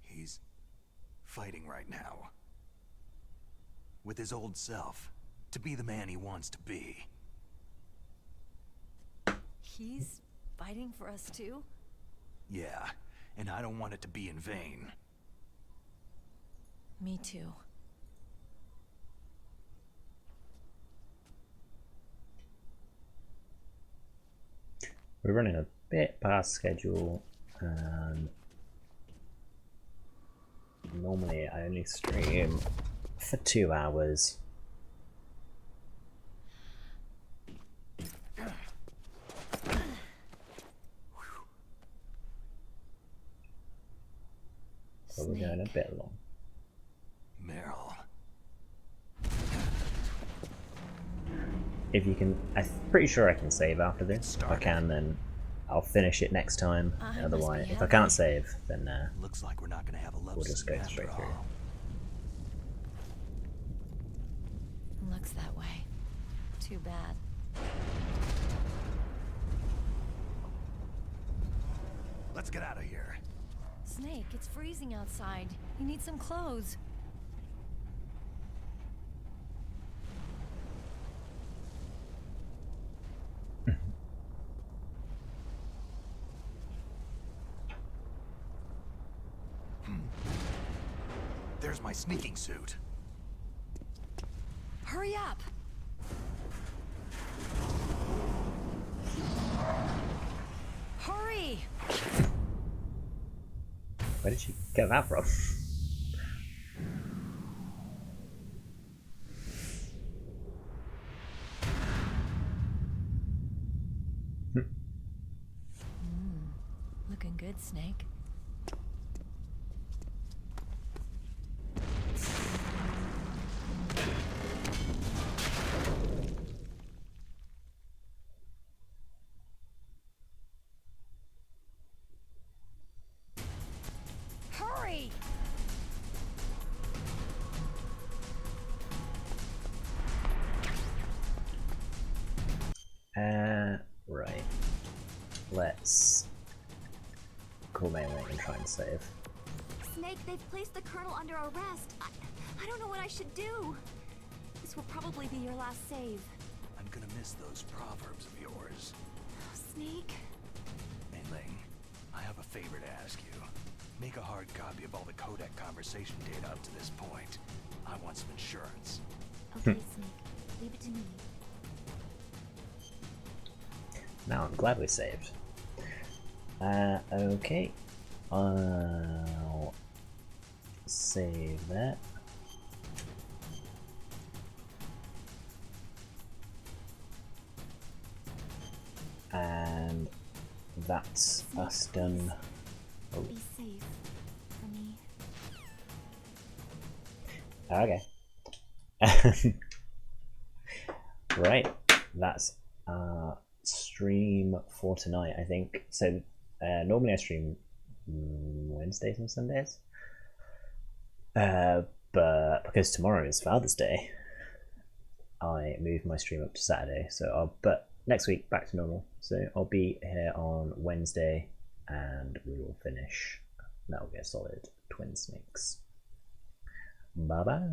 He's fighting right now. With his old self. To be the man he wants to be. He's fighting for us too? Yeah, and I don't want it to be in vain. Me too. We're running a bit past schedule. Normally I only stream for 2 hours. So we're going a bit long. Meryl. If you can, I'm pretty sure I can save after this. If I can, then I'll finish it next time. Otherwise, if I can't save, then looks like we're not going to have a love we'll just go straight through. Looks that way. Too bad. Let's get out of here. Snake, it's freezing outside. You need some clothes. There's my sneaking suit. Hurry up! Hurry! Where did she get that from? Looking good, Snake. Hurry! Right. Let's call Melee and try and save. Snake, they've placed the Colonel under arrest. I don't know what I should do. This will probably be your last save. I'm gonna miss those proverbs of yours. Snake? Mei-Ling, I have a favor to ask you. Make a hard copy of all the codec conversation data up to this point. I want some insurance. Okay, Snake. Leave it to me. Now I'm glad we saved. Okay. I'll save that. And that's us done. Oh. Be safe for me. Okay. Right, that's stream for tonight, I think. So normally I stream Wednesdays and Sundays, but because tomorrow is Father's Day, I moved my stream up to Saturday. But next week back to normal. So I'll be here on Wednesday, and we will finish. That will be a solid Twin Snakes. Bye bye.